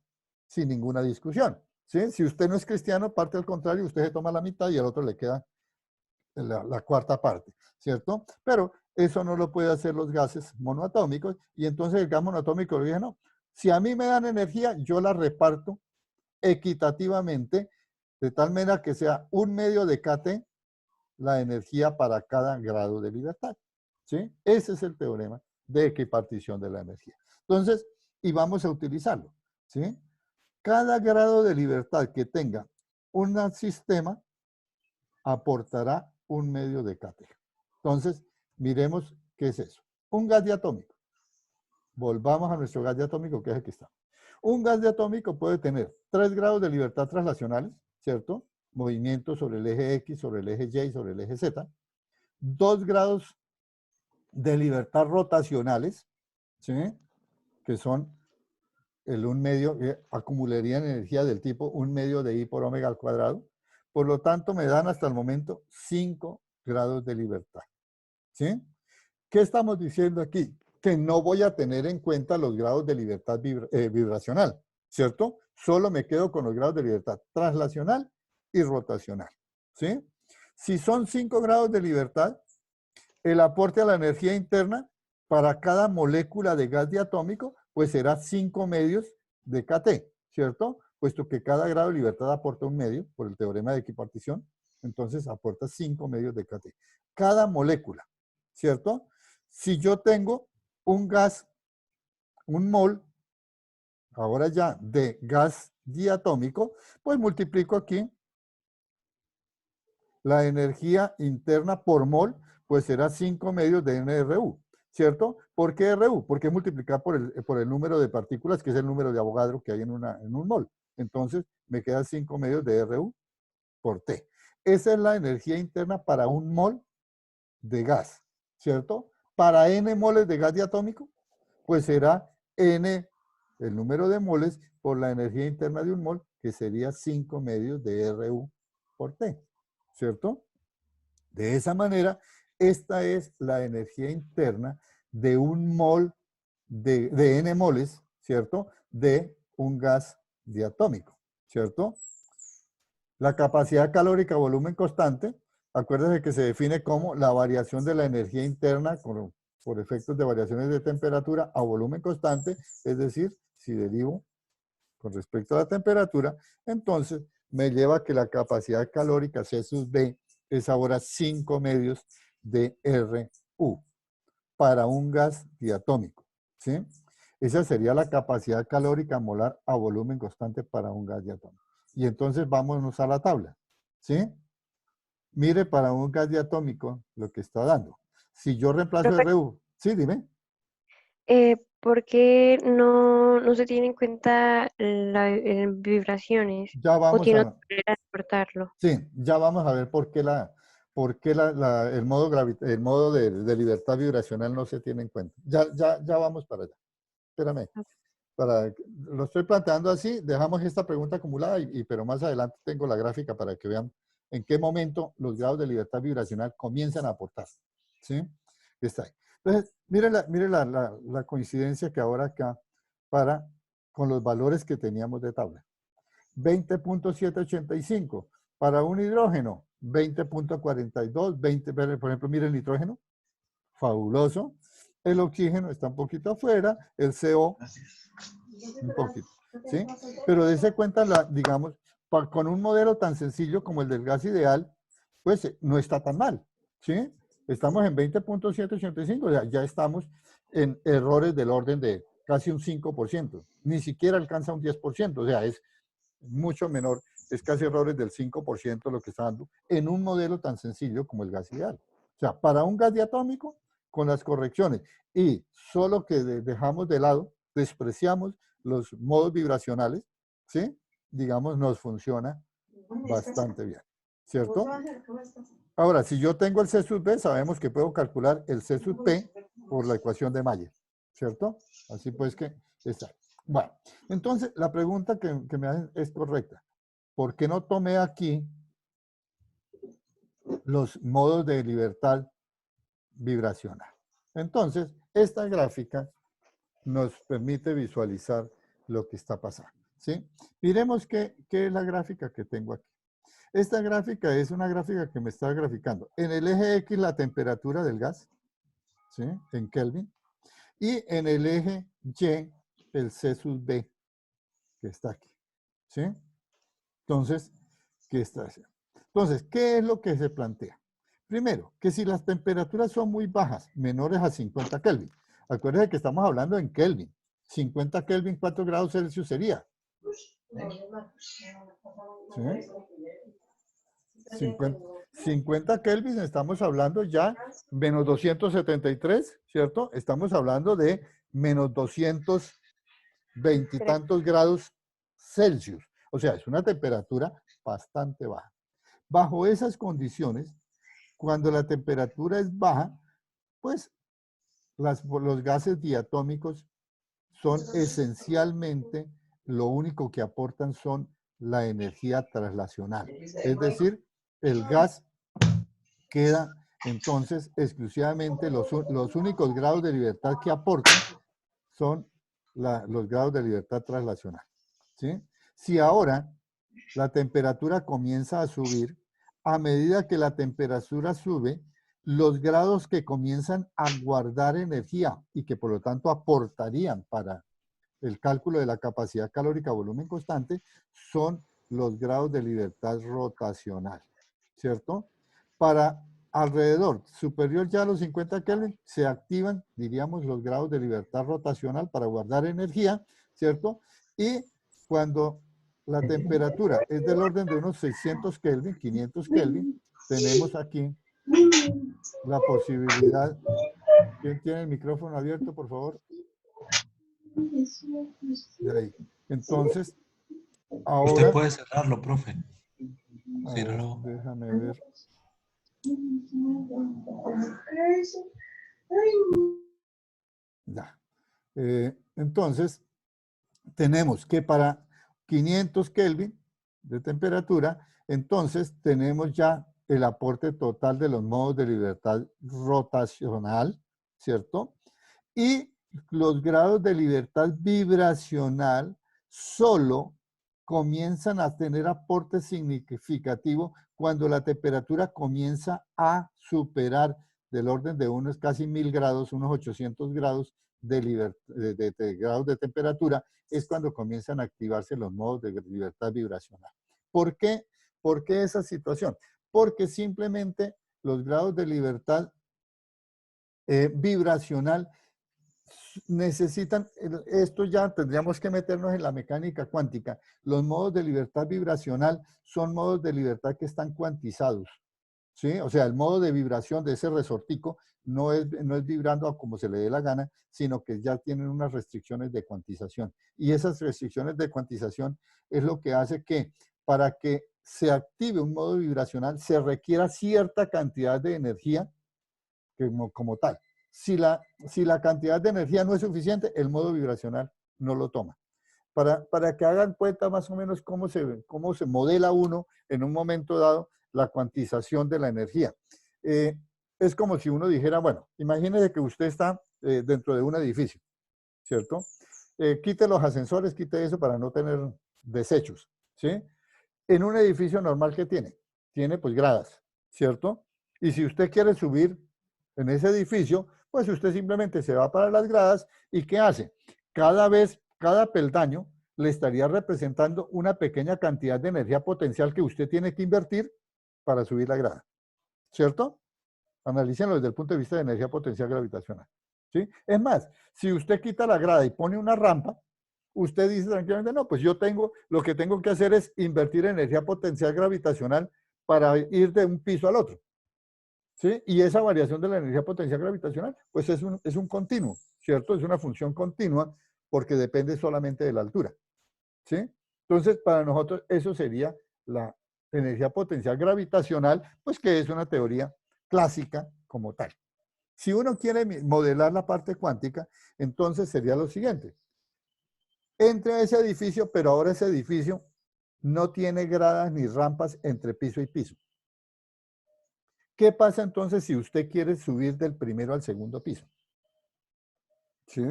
sin ninguna discusión. ¿Sí? Si usted no es cristiano, parte al contrario, usted se toma la mitad y al otro le queda la cuarta parte, ¿cierto? Pero eso no lo puede hacer los gases monoatómicos, y entonces el gas monoatómico le dice, no, si a mí me dan energía, yo la reparto equitativamente, de tal manera que sea 1 medio de kT la energía para cada grado de libertad. ¿Sí? Ese es el teorema de equipartición de la energía. Entonces, y vamos a utilizarlo. ¿Sí? Cada grado de libertad que tenga un sistema aportará 1 medio de kT. Entonces, miremos qué es eso. Un gas diatómico. Volvamos a nuestro gas diatómico, que es el que está. Un gas diatómico puede tener 3 grados de libertad translacionales, ¿cierto? Movimiento sobre el eje X, sobre el eje Y, sobre el eje Z. 2 grados de libertad rotacionales, ¿sí?, que son el 1 medio, acumularían energía del tipo 1 medio de I por omega al cuadrado. Por lo tanto, me dan hasta el momento 5 grados de libertad. ¿Sí? ¿Qué estamos diciendo aquí? Que no voy a tener en cuenta los grados de libertad vibracional, ¿cierto? Solo me quedo con los grados de libertad translacional y rotacional, ¿sí? Si son 5 grados de libertad, el aporte a la energía interna para cada molécula de gas diatómico, pues será 5 medios de KT, ¿cierto? Puesto que cada grado de libertad aporta un medio, por el teorema de equipartición, entonces aporta 5 medios de KT. Cada molécula, ¿cierto? Si yo tengo un gas, un mol, ahora ya de gas diatómico, pues multiplico aquí la energía interna por mol, pues será 5 medios de NRU, ¿cierto? ¿Por qué RU? Porque es multiplicar por el número de partículas, que es el número de Avogadro que hay en un mol. Entonces, me quedan 5 medios de RU por T. Esa es la energía interna para un mol de gas, ¿cierto? Para N moles de gas diatómico, pues será N, el número de moles, por la energía interna de un mol, que sería 5 medios de RU por T, ¿cierto? De esa manera, esta es la energía interna de un mol, de N moles, ¿cierto? De un gas diatómico, ¿cierto? La capacidad calórica a volumen constante, acuérdense que se define como la variación de la energía interna por efectos de variaciones de temperatura a volumen constante, es decir, si derivo con respecto a la temperatura, entonces me lleva a que la capacidad calórica C sub B es ahora 5 medios de RU para un gas diatómico, ¿sí? Esa sería la capacidad calórica molar a volumen constante para un gas diatómico. Y entonces vámonos a la tabla, ¿sí? Mire para un gas diatómico lo que está dando. Si yo reemplazo Profe, RU, sí, dime. ¿por qué no se tiene en cuenta vibraciones? Ya ¿O vamos tiene otra a, manera de cortarlo? sí, ya vamos a ver por qué el modo, el modo de libertad vibracional no se tiene en cuenta. Ya vamos para allá. Espérame. Lo estoy planteando así, dejamos esta pregunta acumulada, pero más adelante tengo la gráfica para que vean en qué momento los grados de libertad vibracional comienzan a aportar. ¿Sí? Está ahí. Entonces, mire la coincidencia que ahora acá con los valores que teníamos de tabla. 20.785 para un hidrógeno, 20.42, 20, por ejemplo, mire el nitrógeno, fabuloso. El oxígeno está un poquito afuera, el CO un poquito, ¿sí? Pero dése cuenta, digamos, con un modelo tan sencillo como el del gas ideal, pues no está tan mal, ¿sí? Estamos en 20.785, o sea, ya estamos en errores del orden de casi un 5%, ni siquiera alcanza un 10%, o sea, es mucho menor, es casi errores del 5% lo que está dando en un modelo tan sencillo como el gas ideal. O sea, para un gas diatómico, con las correcciones y solo que dejamos de lado, despreciamos los modos vibracionales, ¿sí? Digamos, nos funciona bastante bien, ¿cierto? Ahora, si yo tengo el C sub B, sabemos que puedo calcular el C sub P por la ecuación de Mayer, ¿cierto? Así pues que está. Bueno, entonces la pregunta que me hacen es correcta. ¿Por qué no tomé aquí los modos de libertad vibracional? Entonces, esta gráfica nos permite visualizar lo que está pasando, ¿sí? Miremos qué es la gráfica que tengo aquí. Esta gráfica es una gráfica que me está graficando en el eje X la temperatura del gas, ¿sí? En Kelvin. Y en el eje Y el C sub B, que está aquí, ¿sí? Entonces, ¿qué está haciendo? Entonces, ¿qué es lo que se plantea? Primero, que si las temperaturas son muy bajas, menores a 50 Kelvin, acuérdense que estamos hablando en Kelvin. 50 Kelvin, ¿cuántos grados Celsius sería? ¿Sí? 50 Kelvin, estamos hablando ya menos 273, ¿cierto? Estamos hablando de menos 220 y tantos grados Celsius. O sea, es una temperatura bastante baja. Bajo esas condiciones, cuando la temperatura es baja, pues los gases diatómicos son esencialmente, lo único que aportan son la energía translacional. Es decir, el gas queda Entonces, exclusivamente los únicos grados de libertad que aportan son los grados de libertad traslacional. ¿Sí? Si ahora la temperatura comienza a subir, a medida que la temperatura sube, los grados que comienzan a guardar energía y que por lo tanto aportarían para el cálculo de la capacidad calórica volumen constante son los grados de libertad rotacional, ¿cierto? Para alrededor, superior ya a los 50 Kelvin, se activan, diríamos, los grados de libertad rotacional para guardar energía, ¿cierto? Y cuando la temperatura es del orden de unos 600 Kelvin, 500 Kelvin, tenemos aquí la posibilidad. ¿Quién tiene el micrófono abierto, por favor? De ahí. Entonces, ahora... Usted puede cerrarlo, profe. Ver, déjame ver. Ya. Entonces, tenemos que para 500 Kelvin de temperatura, entonces tenemos ya el aporte total de los modos de libertad rotacional, ¿cierto? Y los grados de libertad vibracional solo comienzan a tener aporte significativo cuando la temperatura comienza a superar del orden de unos casi 1000 grados, unos 800 grados de grados de temperatura, es cuando comienzan a activarse los modos de libertad vibracional. ¿Por qué? ¿Por qué esa situación? Porque simplemente los grados de libertad vibracional necesitan, esto ya tendríamos que meternos en la mecánica cuántica. Los modos de libertad vibracional son modos de libertad que están cuantizados, ¿sí? O sea, el modo de vibración de ese resortico no es vibrando a como se le dé la gana, sino que ya tienen unas restricciones de cuantización. Y esas restricciones de cuantización es lo que hace que para que se active un modo vibracional se requiera cierta cantidad de energía como tal. Si la cantidad de energía no es suficiente, el modo vibracional no lo toma. Para que hagan cuenta más o menos cómo se modela uno en un momento dado la cuantización de la energía. Es como si uno dijera, bueno, imagínese que usted está dentro de un edificio, ¿cierto? Quite los ascensores, quite eso para no tener desechos, ¿sí? En un edificio normal, ¿qué tiene? Tiene pues gradas, ¿cierto? Y si usted quiere subir en ese edificio, pues usted simplemente se va para las gradas y ¿qué hace? Cada peldaño le estaría representando una pequeña cantidad de energía potencial que usted tiene que invertir para subir la grada, ¿cierto? Analícenlo desde el punto de vista de energía potencial gravitacional, ¿sí? Es más, si usted quita la grada y pone una rampa, usted dice tranquilamente, no, pues lo que tengo que hacer es invertir energía potencial gravitacional para ir de un piso al otro, ¿sí? Y esa variación de la energía potencial gravitacional, pues es un continuo, ¿cierto? Es una función continua porque depende solamente de la altura, ¿sí? Entonces, para nosotros eso sería la energía potencial gravitacional, pues que es una teoría clásica como tal. Si uno quiere modelar la parte cuántica, entonces sería lo siguiente. Entre a ese edificio, pero ahora ese edificio no tiene gradas ni rampas entre piso y piso. ¿Qué pasa entonces si usted quiere subir del primero al segundo piso? ¿Sí?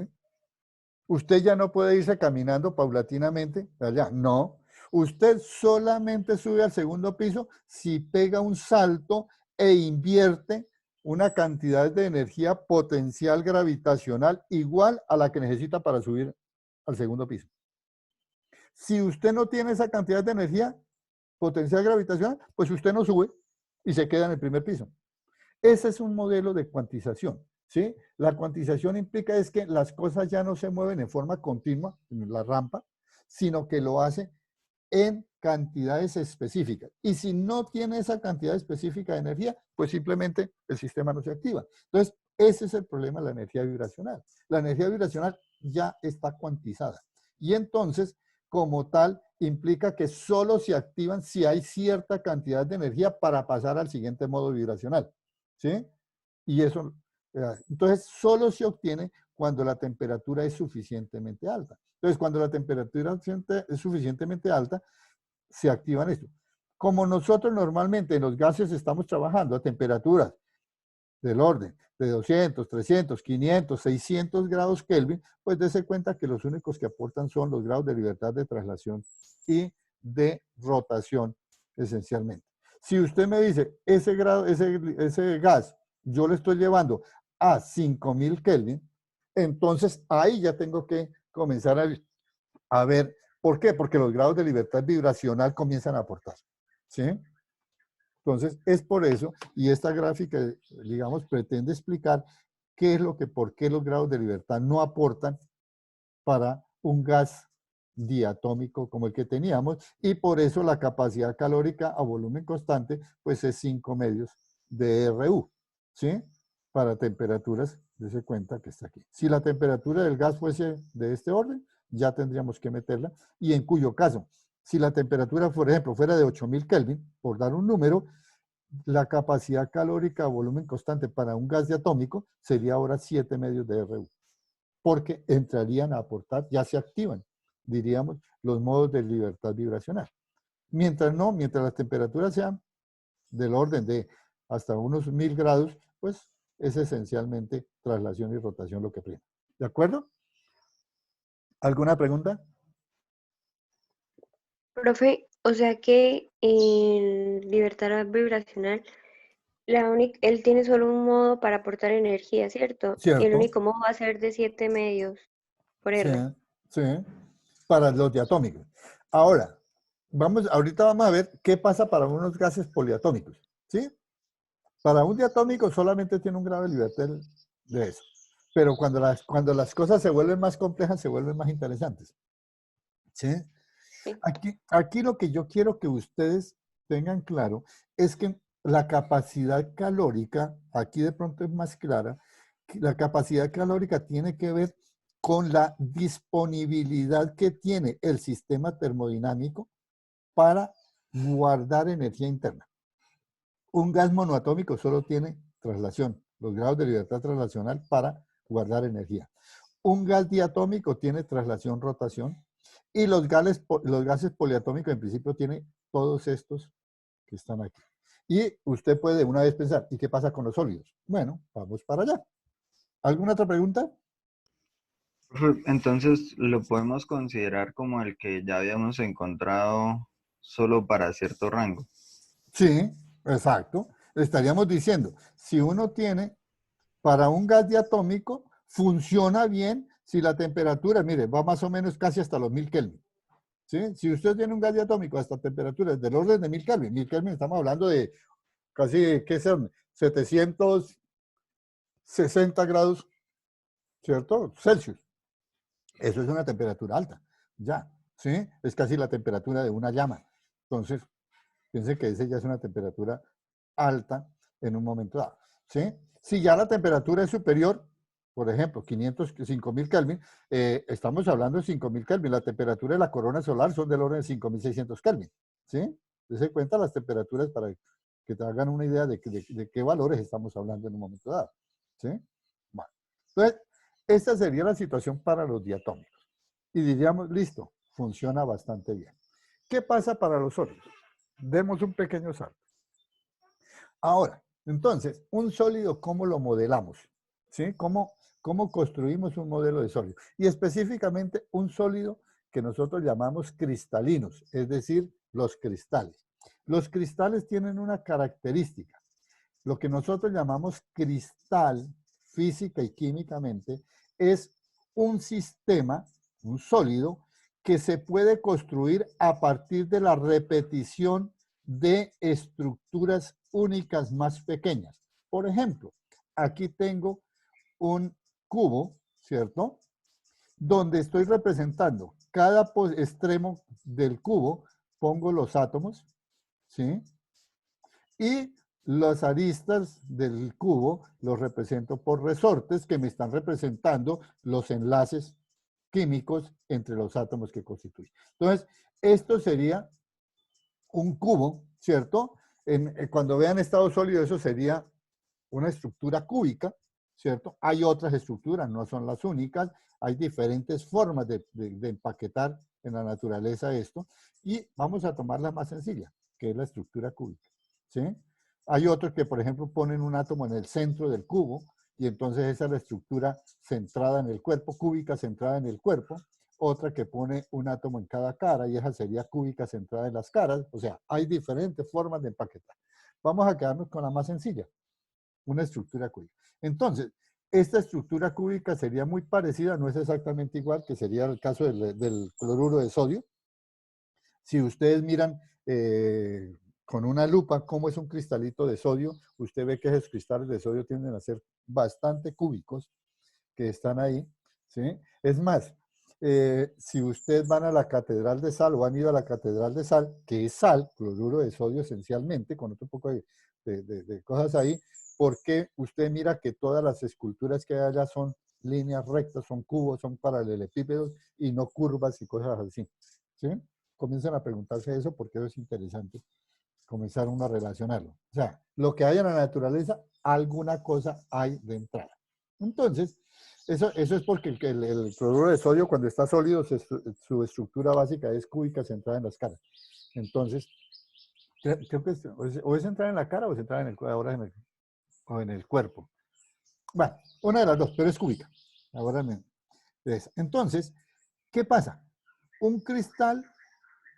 Usted ya no puede irse caminando paulatinamente allá. No. Usted solamente sube al segundo piso si pega un salto e invierte una cantidad de energía potencial gravitacional igual a la que necesita para subir al segundo piso. Si usted no tiene esa cantidad de energía potencial gravitacional, pues usted no sube y se queda en el primer piso. Ese es un modelo de cuantización, ¿sí? La cuantización implica es que las cosas ya no se mueven en forma continua en la rampa, sino que lo hace en cantidades específicas. Y si no tiene esa cantidad específica de energía, pues simplemente el sistema no se activa. Entonces, ese es el problema de la energía vibracional. La energía vibracional ya está cuantizada. Y entonces, como tal, implica que solo se activan si hay cierta cantidad de energía para pasar al siguiente modo vibracional, ¿sí? Y eso, entonces, solo se obtiene cuando la temperatura es suficientemente alta. Entonces, cuando la temperatura es suficientemente alta, se activan esto. Como nosotros normalmente en los gases estamos trabajando a temperaturas del orden de 200, 300, 500, 600 grados Kelvin, pues dése cuenta que los únicos que aportan son los grados de libertad de traslación y de rotación, esencialmente. Si usted me dice, ese gas, yo le estoy llevando a 5000 Kelvin, entonces ahí ya tengo que comenzar a ver, ¿por qué? Porque los grados de libertad vibracional comienzan a aportar, ¿sí? Entonces, es por eso, y esta gráfica, digamos, pretende explicar qué es por qué los grados de libertad no aportan para un gas diatómico como el que teníamos, y por eso la capacidad calórica a volumen constante, pues es 5 medios de RU, ¿sí? Para temperaturas, dése cuenta que está aquí. Si la temperatura del gas fuese de este orden, ya tendríamos que meterla, y en cuyo caso, si la temperatura, por ejemplo, fuera de 8000 Kelvin, por dar un número, la capacidad calórica a volumen constante para un gas diatómico sería ahora 7 medios de RU, porque entrarían a aportar, ya se activan, diríamos, los modos de libertad vibracional. Mientras las temperaturas sean del orden de hasta unos 1000 grados, pues es esencialmente traslación y rotación lo que prima. ¿De acuerdo? ¿Alguna pregunta? Profe, o sea que en libertad vibracional, él tiene solo un modo para aportar energía, ¿cierto? Y el Cierto. único modo va a ser de 7 medios por Sí, R. sí, para los diatómicos. Ahora, ahorita vamos a ver qué pasa para unos gases poliatómicos, ¿sí? Para un diatómico solamente tiene un grado de libertad de eso. Pero cuando las cosas se vuelven más complejas, se vuelven más interesantes. ¿Sí? Sí. Aquí lo que yo quiero que ustedes tengan claro es que la capacidad calórica, aquí de pronto es más clara, la capacidad calórica tiene que ver con la disponibilidad que tiene el sistema termodinámico para guardar energía interna. Un gas monoatómico solo tiene traslación, los grados de libertad traslacional para guardar energía. Un gas diatómico tiene traslación, rotación, y los gases poliatómicos en principio tienen todos estos que están aquí. Y usted puede una vez pensar, ¿y qué pasa con los sólidos? Bueno, vamos para allá. ¿Alguna otra pregunta? Entonces, ¿lo podemos considerar como el que ya habíamos encontrado solo para cierto rango? Sí, exacto. Estaríamos diciendo, si uno tiene para un gas diatómico, funciona bien si la temperatura, mire, va más o menos casi hasta los 1000 Kelvin. ¿Sí? Si usted tiene un gas diatómico hasta temperaturas del orden de 1000 Kelvin, 1000 Kelvin estamos hablando de casi, ¿qué son? 760 grados, ¿cierto? Celsius. Eso es una temperatura alta, ya, ¿sí? Es casi la temperatura de una llama. Entonces, piense que esa ya es una temperatura alta en un momento dado, ¿sí? Si ya la temperatura es superior, por ejemplo, 5000 Kelvin, estamos hablando de 5000 Kelvin. La temperatura de la corona solar son del orden de 5600 Kelvin, ¿sí? Dese cuenta las temperaturas para que te hagan una idea de qué valores estamos hablando en un momento dado, ¿sí? Bueno, entonces, esta sería la situación para los diatómicos. Y diríamos, listo, funciona bastante bien. ¿Qué pasa para los sólidos? Demos un pequeño salto. Ahora, entonces, un sólido, ¿cómo lo modelamos? ¿Sí? ¿Cómo construimos un modelo de sólido? Y específicamente un sólido que nosotros llamamos cristalinos, es decir, los cristales. Los cristales tienen una característica. Lo que nosotros llamamos cristal, física y químicamente, es un sistema, un sólido, que se puede construir a partir de la repetición de estructuras únicas más pequeñas. Por ejemplo, aquí tengo un cubo, ¿cierto? Donde estoy representando cada extremo del cubo, pongo los átomos, ¿sí? Y las aristas del cubo los represento por resortes que me están representando los enlaces químicos entre los átomos que constituyen. Entonces, esto sería un cubo, ¿cierto? Cuando vean estado sólido, eso sería una estructura cúbica, ¿cierto? Hay otras estructuras, no son las únicas, hay diferentes formas de empaquetar en la naturaleza esto, y vamos a tomar la más sencilla, que es la estructura cúbica, ¿sí? Hay otros que, por ejemplo, ponen un átomo en el centro del cubo y entonces esa es la estructura centrada en el cuerpo, cúbica centrada en el cuerpo. Otra que pone un átomo en cada cara y esa sería cúbica centrada en las caras. O sea, hay diferentes formas de empaquetar. Vamos a quedarnos con la más sencilla, una estructura cúbica. Entonces, esta estructura cúbica sería muy parecida, no es exactamente igual, que sería el caso del cloruro de sodio. Si ustedes miran con una lupa cómo es un cristalito de sodio, usted ve que esos cristales de sodio tienden a ser bastante cúbicos que están ahí, ¿sí? Es más, si ustedes van a la catedral de sal o han ido a la catedral de sal, que es sal, cloruro de sodio esencialmente, con otro poco de cosas ahí, porque usted mira que todas las esculturas que hay allá son líneas rectas, son cubos, son paralelepípedos y no curvas y cosas así, ¿sí? Comienzan a preguntarse eso porque eso es interesante, comenzar uno a relacionarlo. O sea, lo que hay en la naturaleza, alguna cosa hay de entrada. Entonces, eso es porque el cloruro de sodio, cuando está sólido, su estructura básica es cúbica centrada en las caras. Entonces, creo que o es centrada en la cara o es centrada o en el cuerpo. Bueno, una de las dos, pero es cúbica. Ahora entonces, ¿qué pasa? Un cristal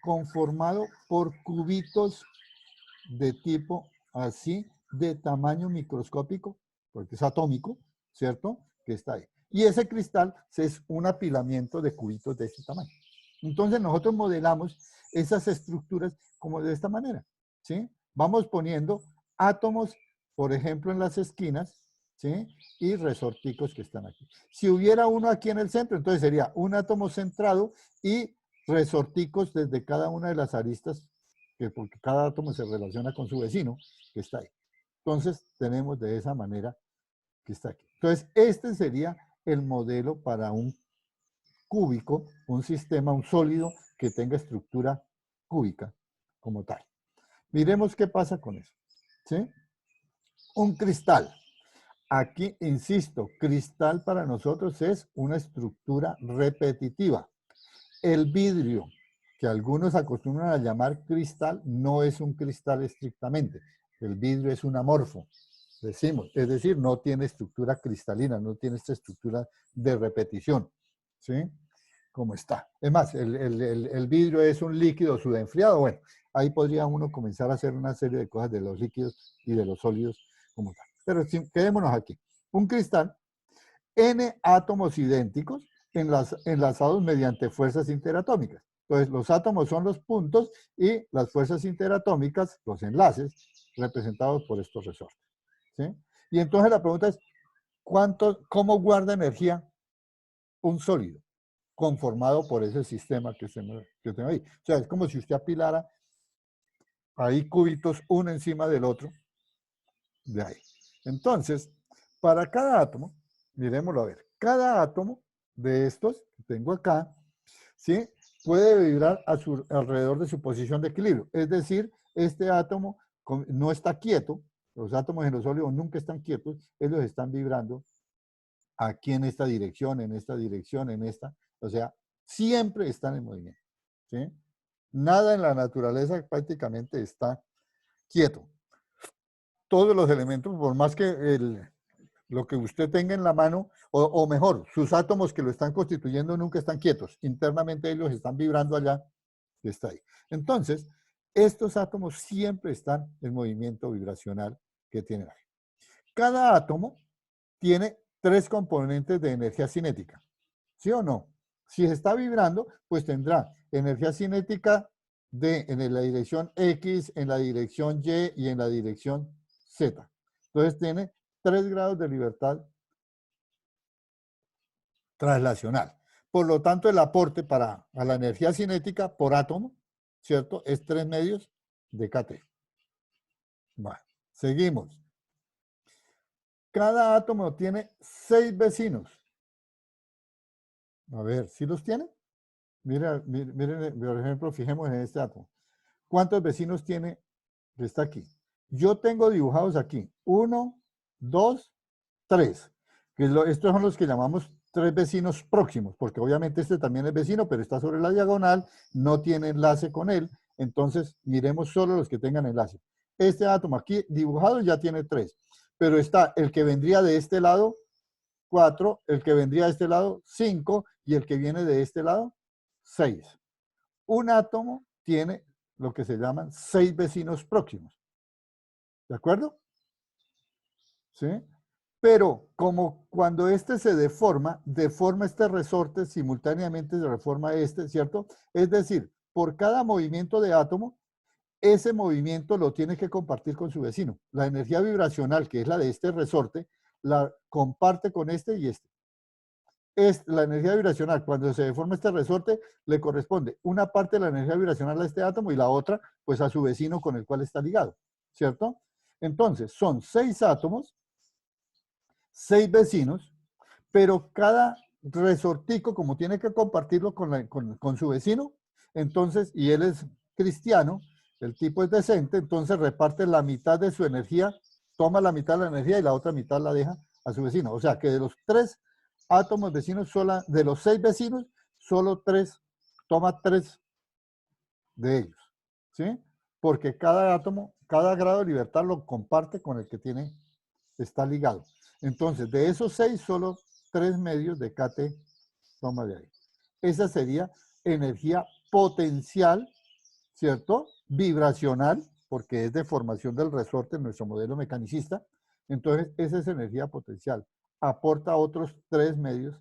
conformado por cubitos de tipo así, de tamaño microscópico, porque es atómico, ¿cierto? Que está ahí. Y ese cristal es un apilamiento de cubitos de este tamaño. Entonces nosotros modelamos esas estructuras como de esta manera, ¿sí? Vamos poniendo átomos, por ejemplo, en las esquinas, ¿sí? Y resorticos que están aquí. Si hubiera uno aquí en el centro, entonces sería un átomo centrado y resorticos desde cada una de las aristas, porque cada átomo se relaciona con su vecino que está ahí. Entonces tenemos de esa manera que está aquí. Entonces este sería el modelo para un cúbico, un sistema, un sólido que tenga estructura cúbica como tal. Miremos qué pasa con eso, ¿sí? Un cristal. Aquí, insisto, cristal para nosotros es una estructura repetitiva. El vidrio, que algunos acostumbran a llamar cristal, no es un cristal estrictamente. El vidrio es un amorfo, decimos. Es decir, no tiene estructura cristalina, no tiene esta estructura de repetición, ¿sí? Como está. Es más, el vidrio es un líquido subenfriado. Bueno, ahí podría uno comenzar a hacer una serie de cosas de los líquidos y de los sólidos como tal. Pero quedémonos aquí. Un cristal, N átomos idénticos enlazados mediante fuerzas interatómicas. Entonces, los átomos son los puntos y las fuerzas interatómicas, los enlaces, representados por estos resortes, ¿sí? Y entonces la pregunta es, ¿cómo guarda energía un sólido conformado por ese sistema que tengo ahí? O sea, es como si usted apilara ahí cubitos uno encima del otro, de ahí. Entonces, para cada átomo, miremoslo a ver, cada átomo de estos que tengo acá, ¿sí? Puede vibrar alrededor de su posición de equilibrio. Es decir, este átomo no está quieto, los átomos en los sólidos nunca están quietos, ellos están vibrando aquí en esta dirección, en esta dirección, en esta, o sea, siempre están en movimiento, ¿sí? Nada en la naturaleza prácticamente está quieto. Todos los elementos, por más que lo que usted tenga en la mano, o mejor, sus átomos que lo están constituyendo nunca están quietos. Internamente ellos están vibrando allá, que está ahí. Entonces, estos átomos siempre están en movimiento vibracional que tienen ahí. Cada átomo tiene 3 componentes de energía cinética. ¿Sí o no? Si está vibrando, pues tendrá energía cinética en la dirección X, en la dirección Y y en la dirección Z. Entonces tiene 3 grados de libertad traslacional. Por lo tanto, el aporte a la energía cinética por átomo, ¿cierto? Es 3 medios de kT. Bueno, seguimos. Cada átomo tiene 6 vecinos. A ver, ¿sí los tiene? Miren, por ejemplo, fijemos en este átomo. ¿Cuántos vecinos tiene? Está aquí. Yo tengo dibujados aquí 1, 2, 3. Estos son los que llamamos 3 vecinos próximos, porque obviamente este también es vecino, pero está sobre la diagonal, no tiene enlace con él. Entonces, miremos solo los que tengan enlace. Este átomo aquí dibujado ya tiene 3, pero está el que vendría de este lado, 4, el que vendría de este lado, 5, y el que viene de este lado, 6. Un átomo tiene lo que se llaman 6 vecinos próximos. ¿De acuerdo? ¿Sí? Pero como cuando este se deforma este resorte, simultáneamente se reforma este, ¿cierto? Es decir, por cada movimiento de átomo, ese movimiento lo tiene que compartir con su vecino. La energía vibracional, que es la de este resorte, la comparte con este y este. La energía vibracional, cuando se deforma este resorte, le corresponde una parte de la energía vibracional a este átomo y la otra, pues a su vecino con el cual está ligado, ¿cierto? Entonces, son 6 átomos, 6 vecinos, pero cada resortico, como tiene que compartirlo con su vecino, entonces, y él es cristiano, el tipo es decente, entonces reparte la mitad de su energía, toma la mitad de la energía y la otra mitad la deja a su vecino. O sea que de los 3 átomos vecinos, de los 6 vecinos, solo 3, toma 3 de ellos, ¿sí? Porque cada átomo, cada grado de libertad lo comparte con el que está ligado. Entonces, de esos 6, solo 3 medios de KT toma de ahí. Esa sería energía potencial, ¿cierto? Vibracional, porque es de formación del resorte en nuestro modelo mecanicista. Entonces, esa es energía potencial. Aporta otros 3 medios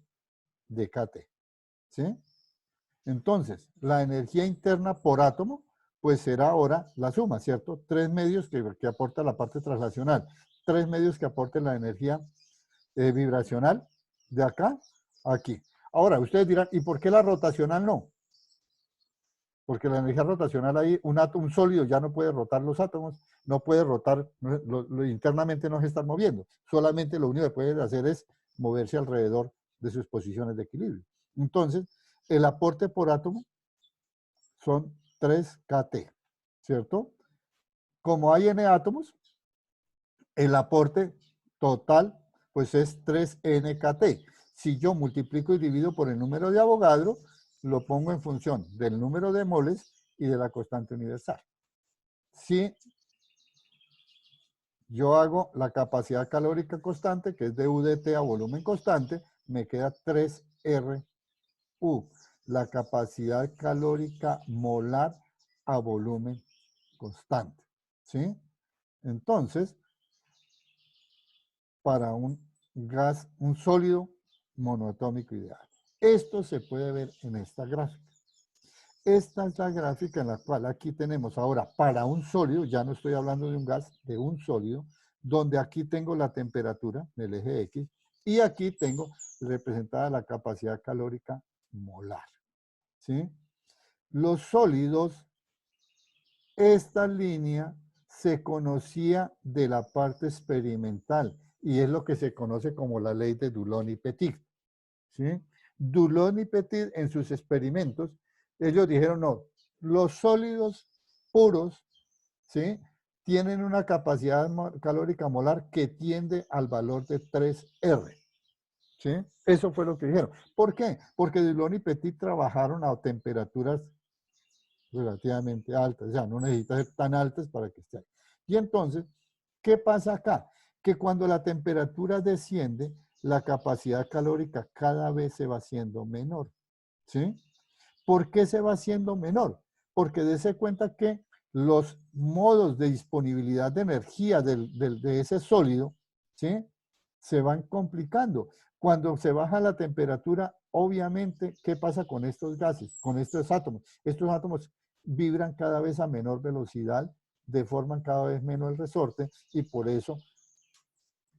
de KT, ¿sí? Entonces, la energía interna por átomo, pues será ahora la suma, ¿cierto? 3 medios que aporta la parte translacional, 3 medios que aporten la energía vibracional de acá a aquí. Ahora, ustedes dirán, ¿y por qué la rotacional no? Porque la energía rotacional ahí, un sólido ya no puede rotar los átomos, no puede rotar, internamente no se están moviendo, solamente lo único que puede hacer es moverse alrededor de sus posiciones de equilibrio. Entonces, el aporte por átomo son 3 KT, ¿cierto? Como hay N átomos, el aporte total pues es 3 NKT. Si yo multiplico y divido por el número de Avogadro, lo pongo en función del número de moles y de la constante universal. Si yo hago la capacidad calórica constante, que es de UDT a volumen constante, me queda 3RU, la capacidad calórica molar a volumen constante. ¿Sí? Entonces, para un gas, un sólido monoatómico ideal. Esto se puede ver en esta gráfica. Esta es la gráfica en la cual aquí tenemos ahora para un sólido, ya no estoy hablando de un gas, de un sólido, donde aquí tengo la temperatura del eje X y aquí tengo representada la capacidad calórica molar. ¿Sí? Los sólidos, esta línea se conocía de la parte experimental y es lo que se conoce como la ley de Dulong y Petit. ¿Sí? Dulong y Petit en sus experimentos, ellos dijeron, no, los sólidos puros, ¿sí?, tienen una capacidad calórica molar que tiende al valor de 3R. ¿Sí? Eso fue lo que dijeron. ¿Por qué? Porque Dulong y Petit trabajaron a temperaturas relativamente altas, o sea, no necesita ser tan altas para que esté ahí. Y entonces, ¿qué pasa acá? Que cuando la temperatura desciende, la capacidad calórica cada vez se va haciendo menor, ¿sí? ¿Por qué se va haciendo menor? Porque dése cuenta que los modos de disponibilidad de energía de ese sólido, ¿sí?, se van complicando. Cuando se baja la temperatura, obviamente, ¿qué pasa con estos gases, con estos átomos? Estos átomos vibran cada vez a menor velocidad, deforman cada vez menos el resorte y por eso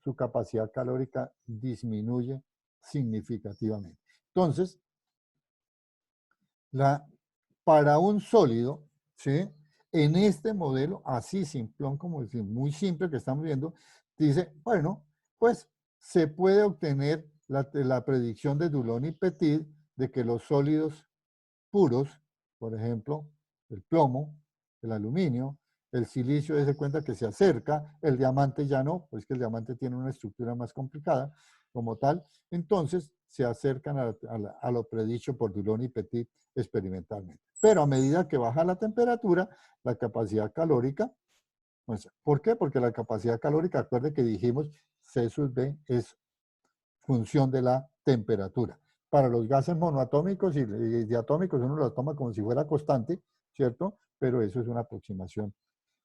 su capacidad calórica disminuye significativamente. Entonces, para un sólido, ¿sí?, en este modelo, así simplón, como decir, muy simple que estamos viendo, dice, bueno, pues se puede obtener la predicción de Dulong y Petit de que los sólidos puros, por ejemplo, el plomo, el aluminio, el silicio, se cuenta que se acerca, el diamante ya no, pues que el diamante tiene una estructura más complicada como tal, entonces se acercan a lo predicho por Dulong y Petit experimentalmente. Pero a medida que baja la temperatura, la capacidad calórica Pues, ¿por qué? Porque la capacidad calórica, acuerde que dijimos, C sub B es función de la temperatura. Para los gases monoatómicos y diatómicos uno lo toma como si fuera constante, ¿cierto? Pero eso es una aproximación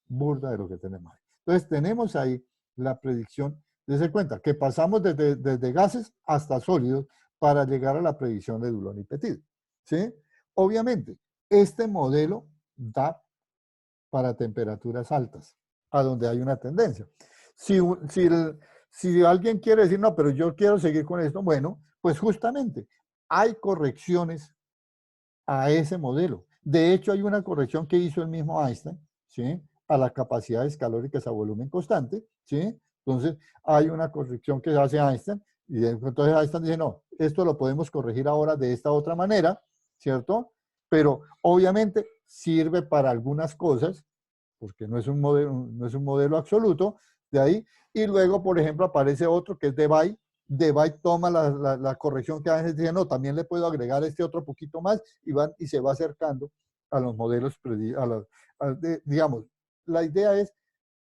burda de lo que tenemos ahí. Entonces tenemos ahí la predicción. Dese cuenta que pasamos desde gases hasta sólidos para llegar a la predicción de Dulong y Petit, ¿sí? Obviamente, este modelo da para temperaturas altas, a donde hay una tendencia. Si alguien quiere decir, no, pero yo quiero seguir con esto, bueno, pues justamente hay correcciones a ese modelo. De hecho, hay una corrección que hizo el mismo Einstein, ¿sí? A las capacidades calóricas a volumen constante, ¿sí? Entonces, hay una corrección que hace Einstein, y entonces Einstein dice, no, esto lo podemos corregir ahora de esta otra manera, ¿cierto? Pero obviamente sirve para algunas cosas, porque no es un modelo absoluto, de ahí. Y luego, por ejemplo, aparece otro que es Debye. Debye toma la corrección que a veces dice, no, también le puedo agregar este otro poquito más y se va acercando a los modelos, digamos, la idea es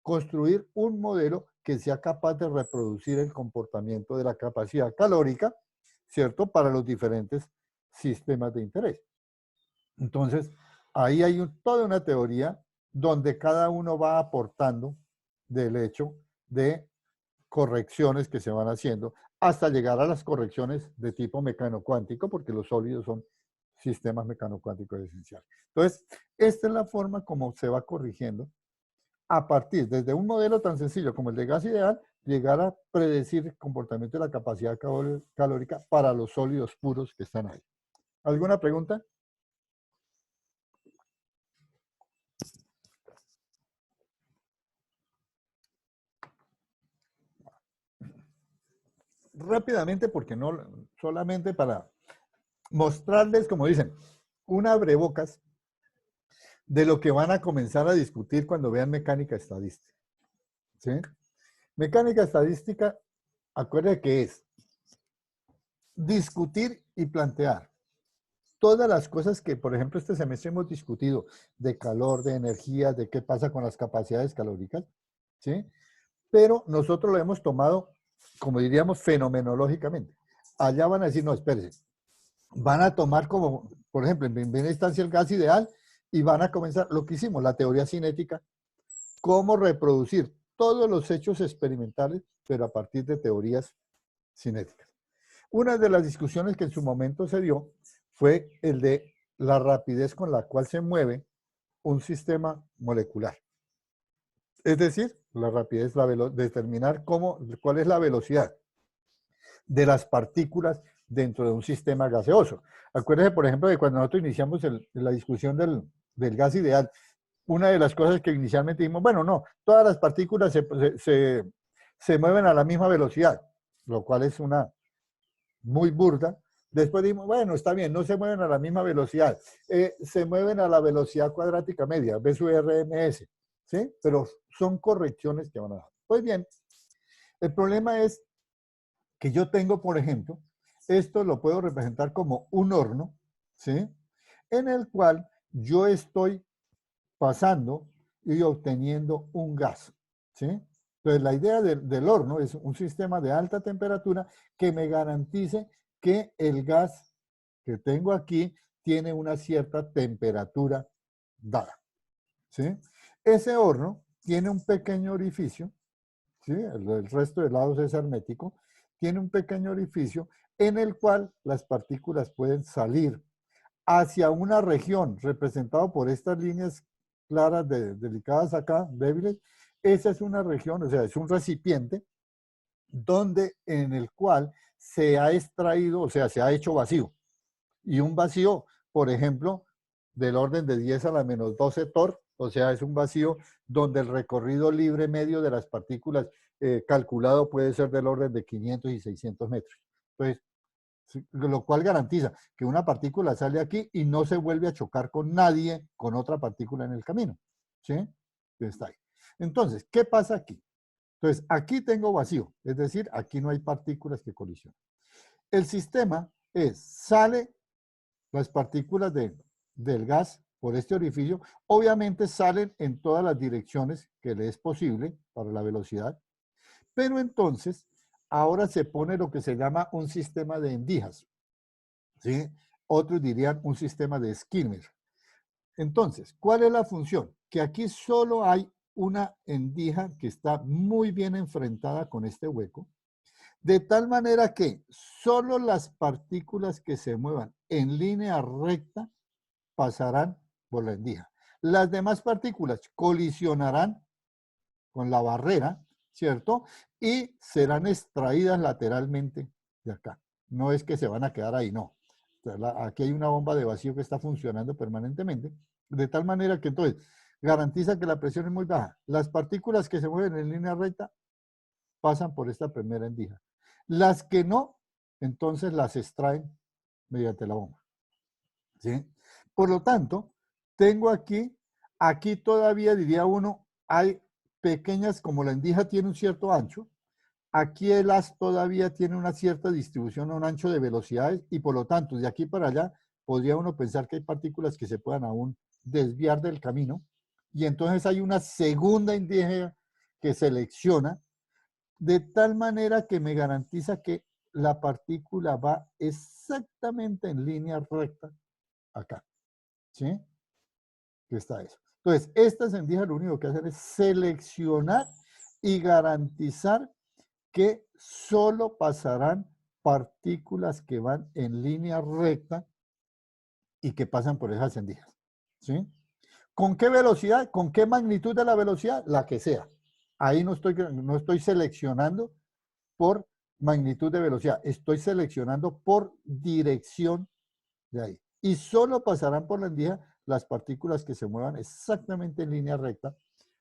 construir un modelo que sea capaz de reproducir el comportamiento de la capacidad calórica, ¿cierto? Para los diferentes sistemas de interés. Entonces, ahí hay toda una teoría donde cada uno va aportando del hecho de correcciones que se van haciendo hasta llegar a las correcciones de tipo mecano-cuántico, porque los sólidos son sistemas mecano-cuánticos esenciales. Entonces, esta es la forma como se va corrigiendo a partir, desde un modelo tan sencillo como el de gas ideal, llegar a predecir el comportamiento de la capacidad calórica para los sólidos puros que están ahí. ¿Alguna pregunta? Rápidamente, porque no solamente para mostrarles, como dicen, un abrebocas de lo que van a comenzar a discutir cuando vean mecánica estadística. ¿Sí? Mecánica estadística, acuérdense que es discutir y plantear todas las cosas que, por ejemplo, este semestre hemos discutido de calor, de energía, de qué pasa con las capacidades calóricas, ¿sí? Pero nosotros lo hemos tomado, como diríamos, fenomenológicamente. Allá van a decir, no, espérense, van a tomar como, por ejemplo, en primera instancia el gas ideal y van a comenzar lo que hicimos, la teoría cinética, cómo reproducir todos los hechos experimentales, pero a partir de teorías cinéticas. Una de las discusiones que en su momento se dio fue el de la rapidez con la cual se mueve un sistema molecular. Es decir, la rapidez, determinar cuál es la velocidad de las partículas dentro de un sistema gaseoso. Acuérdense, por ejemplo, de cuando nosotros iniciamos la discusión del gas ideal, una de las cosas que inicialmente dijimos, bueno, no, todas las partículas se mueven a la misma velocidad, lo cual es una muy burda. Después dijimos, bueno, está bien, no se mueven a la misma velocidad, se mueven a la velocidad cuadrática media, ve su RMS, ¿sí? Pero son correcciones que van a dar. Pues bien, el problema es que yo tengo, por ejemplo, esto lo puedo representar como un horno, ¿sí? En el cual yo estoy pasando y obteniendo un gas, ¿sí? Entonces, la idea del horno es un sistema de alta temperatura que me garantice que el gas que tengo aquí tiene una cierta temperatura dada, ¿sí? Ese horno tiene un pequeño orificio, ¿sí? El resto de lados es hermético, tiene un pequeño orificio en el cual las partículas pueden salir hacia una región representada por estas líneas claras, delicadas acá, débiles. Esa es una región, o sea, es un recipiente en el cual se ha extraído, o sea, se ha hecho vacío. Y un vacío, por ejemplo, del orden de 10 a la menos 12 torr, o sea, es un vacío donde el recorrido libre medio de las partículas calculado puede ser del orden de 500 y 600 metros. Entonces, lo cual garantiza que una partícula sale aquí y no se vuelve a chocar con nadie, con otra partícula en el camino. ¿Sí? Está ahí. Entonces, ¿qué pasa aquí? Entonces, aquí tengo vacío, es decir, aquí no hay partículas que colisionan. El sistema sale las partículas del gas por este orificio, obviamente salen en todas las direcciones que le es posible para la velocidad, pero entonces ahora se pone lo que se llama un sistema de endijas, ¿sí? Otros dirían un sistema de skimmer. Entonces, ¿cuál es la función? Que aquí solo hay una endija que está muy bien enfrentada con este hueco, de tal manera que solo las partículas que se muevan en línea recta pasarán por la endija. Las demás partículas colisionarán con la barrera, ¿cierto? Y serán extraídas lateralmente de acá. No es que se van a quedar ahí, no. Aquí hay una bomba de vacío que está funcionando permanentemente, de tal manera que entonces garantiza que la presión es muy baja. Las partículas que se mueven en línea recta pasan por esta primera endija. Las que no, entonces las extraen mediante la bomba, ¿sí? Por lo tanto, tengo aquí todavía diría uno, hay pequeñas, como la endija tiene un cierto ancho, aquí el haz todavía tiene una cierta distribución a un ancho de velocidades y por lo tanto, de aquí para allá, podría uno pensar que hay partículas que se puedan aún desviar del camino y entonces hay una segunda endija que selecciona de tal manera que me garantiza que la partícula va exactamente en línea recta acá, ¿sí? Que está eso. Entonces, estas endijas lo único que hacen es seleccionar y garantizar que solo pasarán partículas que van en línea recta y que pasan por esas endijas, ¿sí? ¿Con qué velocidad? ¿Con qué magnitud de la velocidad? La que sea. Ahí no estoy seleccionando por magnitud de velocidad, estoy seleccionando por dirección de ahí. Y solo pasarán por la endija las partículas que se muevan exactamente en línea recta,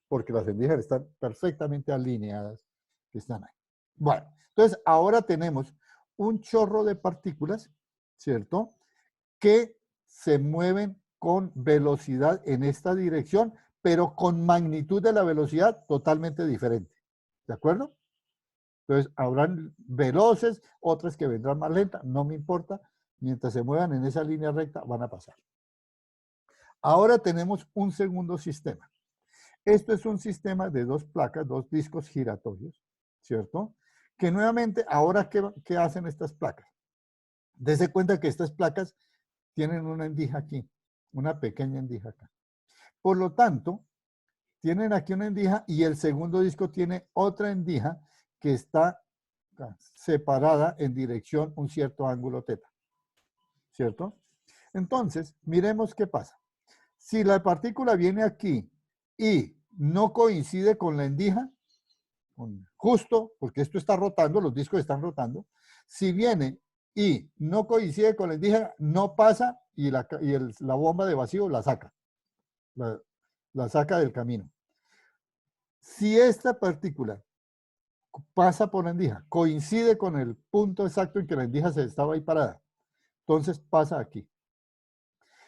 porque las endijas están perfectamente alineadas que están ahí. Bueno, entonces ahora tenemos un chorro de partículas, ¿cierto? Que se mueven con velocidad en esta dirección, pero con magnitud de la velocidad totalmente diferente. ¿De acuerdo? Entonces, habrán veloces, otras que vendrán más lentas, no me importa. Mientras se muevan en esa línea recta, van a pasar. Ahora tenemos un segundo sistema. Esto es un sistema de dos placas, dos discos giratorios, ¿cierto? Que nuevamente, ahora, ¿qué hacen estas placas? Dese cuenta que estas placas tienen una endija aquí, una pequeña endija acá. Por lo tanto, tienen aquí una endija y el segundo disco tiene otra endija que está separada en dirección un cierto ángulo teta, ¿cierto? Entonces, miremos qué pasa. Si la partícula viene aquí y no coincide con la endija, justo, porque esto está rotando, los discos están rotando, si viene y no coincide con la endija, no pasa y la bomba de vacío la saca, la saca del camino. Si esta partícula pasa por la endija, coincide con el punto exacto en que la endija se estaba ahí parada, entonces pasa aquí.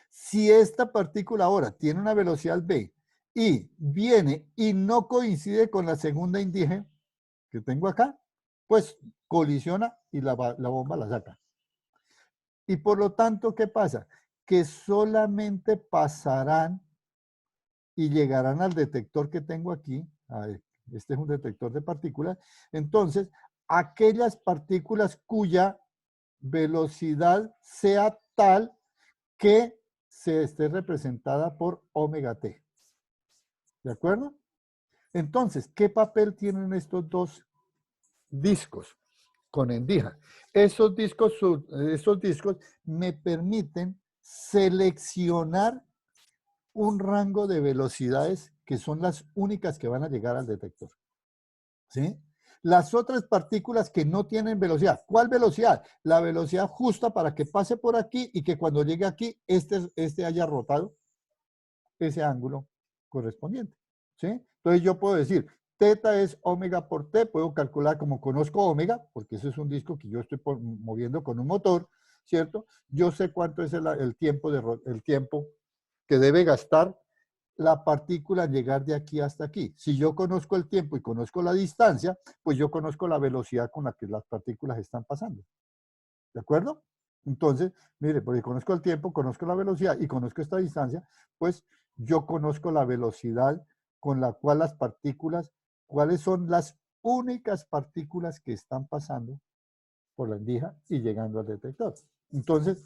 Si esta partícula ahora tiene una velocidad v y viene y no coincide con la segunda endija que tengo acá, pues colisiona y la bomba la saca. Y por lo tanto, ¿qué pasa? Que solamente pasarán y llegarán al detector que tengo aquí. A ver, este es un detector de partículas. Entonces, aquellas partículas cuya velocidad sea tal que se esté representada por omega t. ¿De acuerdo? Entonces, ¿qué papel tienen estos dos discos con endija? Esos discos me permiten seleccionar un rango de velocidades que son las únicas que van a llegar al detector, ¿sí? Las otras partículas que no tienen velocidad. ¿Cuál velocidad? La velocidad justa para que pase por aquí y que cuando llegue aquí, este haya rotado ese ángulo correspondiente, ¿sí? Entonces yo puedo decir, teta es omega por t, puedo calcular como conozco omega, porque ese es un disco que yo estoy moviendo con un motor, ¿cierto? Yo sé cuánto es el tiempo que debe gastar la partícula llegar de aquí hasta aquí. Si yo conozco el tiempo y conozco la distancia, pues yo conozco la velocidad con la que las partículas están pasando. ¿De acuerdo? Entonces, mire, porque conozco el tiempo, conozco la velocidad y conozco esta distancia, pues yo conozco la velocidad con la cual las partículas, cuáles son las únicas partículas que están pasando por la endija y llegando al detector. Entonces,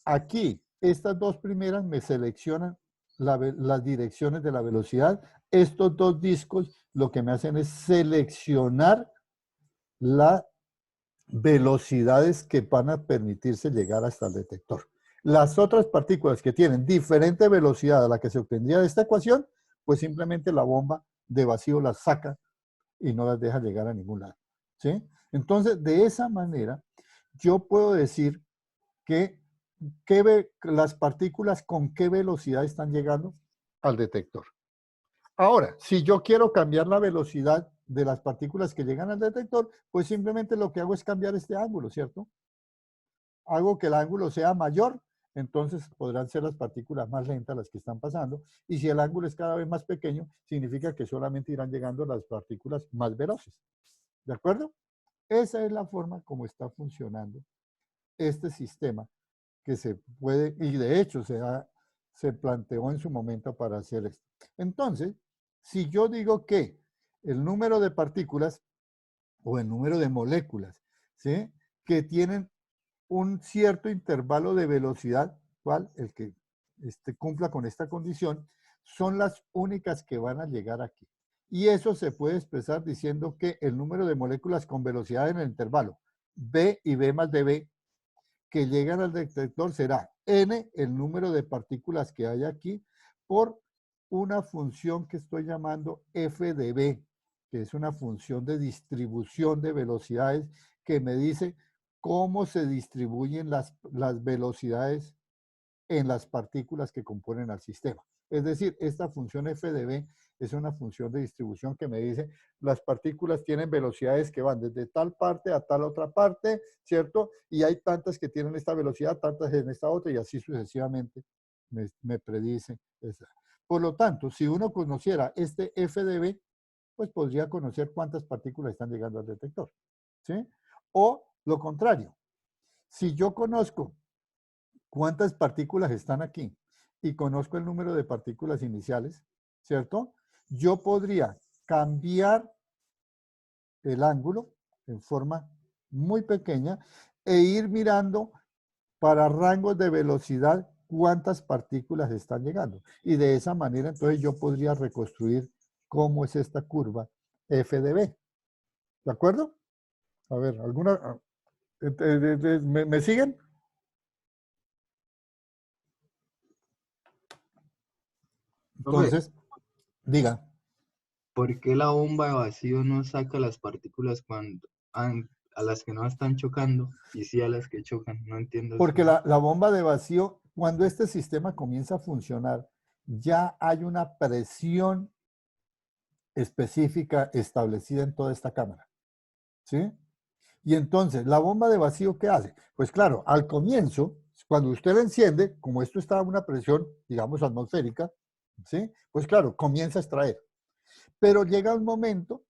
aquí, estas dos primeras me seleccionan las direcciones de la velocidad. Estos dos discos lo que me hacen es seleccionar las velocidades que van a permitirse llegar hasta el detector. Las otras partículas que tienen diferente velocidad a la que se obtendría de esta ecuación, pues simplemente la bomba de vacío las saca y no las deja llegar a ningún lado. ¿Sí? Entonces, de esa manera, yo puedo decir que las partículas con qué velocidad están llegando al detector. Ahora, si yo quiero cambiar la velocidad de las partículas que llegan al detector, pues simplemente lo que hago es cambiar este ángulo, ¿cierto? Hago que el ángulo sea mayor, entonces podrán ser las partículas más lentas las que están pasando. Y si el ángulo es cada vez más pequeño, significa que solamente irán llegando las partículas más veloces. ¿De acuerdo? Esa es la forma como está funcionando este sistema que se puede, y de hecho se planteó en su momento para hacer esto. Entonces, si yo digo que el número de partículas o el número de moléculas, ¿sí?, que tienen un cierto intervalo de velocidad, ¿cuál? El que cumpla con esta condición, son las únicas que van a llegar aquí. Y eso se puede expresar diciendo que el número de moléculas con velocidad en el intervalo B y B más dB que llegan al detector será n, el número de partículas que hay aquí, por una función que estoy llamando f de b, que es una función de distribución de velocidades que me dice cómo se distribuyen las velocidades en las partículas que componen al sistema. Es decir, esta función f de b es una función de distribución que me dice las partículas tienen velocidades que van desde tal parte a tal otra parte, ¿cierto? Y hay tantas que tienen esta velocidad, tantas en esta otra, y así sucesivamente me predice esa. Por lo tanto, si uno conociera este f de b, pues podría conocer cuántas partículas están llegando al detector, ¿sí? O lo contrario, si yo conozco cuántas partículas están aquí y conozco el número de partículas iniciales, ¿cierto? Yo podría cambiar el ángulo en forma muy pequeña e ir mirando para rangos de velocidad cuántas partículas están llegando. Y de esa manera entonces yo podría reconstruir cómo es esta curva f de b. ¿De acuerdo? A ver, ¿alguna? ¿Me siguen? Profe, Entonces, diga. ¿por qué la bomba de vacío no saca las partículas cuando a las que no están chocando y sí a las que chocan? No entiendo eso. Porque la bomba de vacío, cuando este sistema comienza a funcionar, ya hay una presión específica establecida en toda esta cámara. ¿Sí? Y entonces, ¿la bomba de vacío qué hace? Pues claro, al comienzo, cuando usted la enciende, como esto está a una presión, digamos, atmosférica, ¿sí? Pues claro, comienza a extraer. Pero llega un momento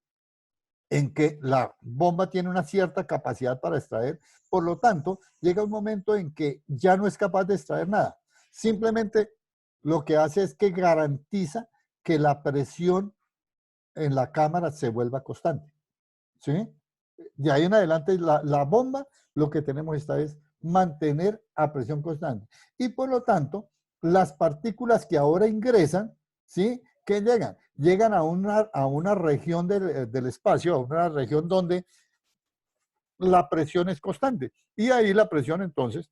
en que la bomba tiene una cierta capacidad para extraer, por lo tanto, llega un momento en que ya no es capaz de extraer nada. Simplemente lo que hace es que garantiza que la presión en la cámara se vuelva constante. ¿Sí? De ahí en adelante, la bomba, lo que tenemos esta es mantener a presión constante. Y por lo tanto, las partículas que ahora ingresan, ¿sí? ¿Qué llegan? Llegan a una región del espacio, a una región donde la presión es constante. Y ahí la presión entonces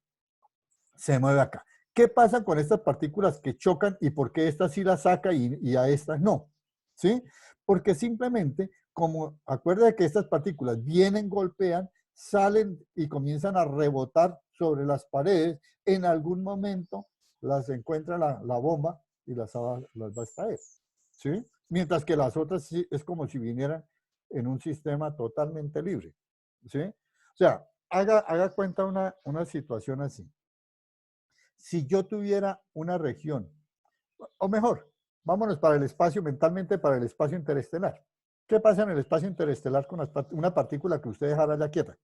se mueve acá. ¿Qué pasa con estas partículas que chocan y por qué estas sí las saca y a estas no? ¿Sí? Porque simplemente, como acuérdate que estas partículas vienen, golpean, salen y comienzan a rebotar sobre las paredes, en algún momento las encuentra la bomba y las va a extraer. ¿Sí? Mientras que las otras sí, es como si vinieran en un sistema totalmente libre. ¿Sí? O sea, haga cuenta una situación así. Si yo tuviera una región, o mejor, vámonos para el espacio, mentalmente para el espacio interestelar. ¿Qué pasa en el espacio interestelar con una partícula que usted dejara ya quieta?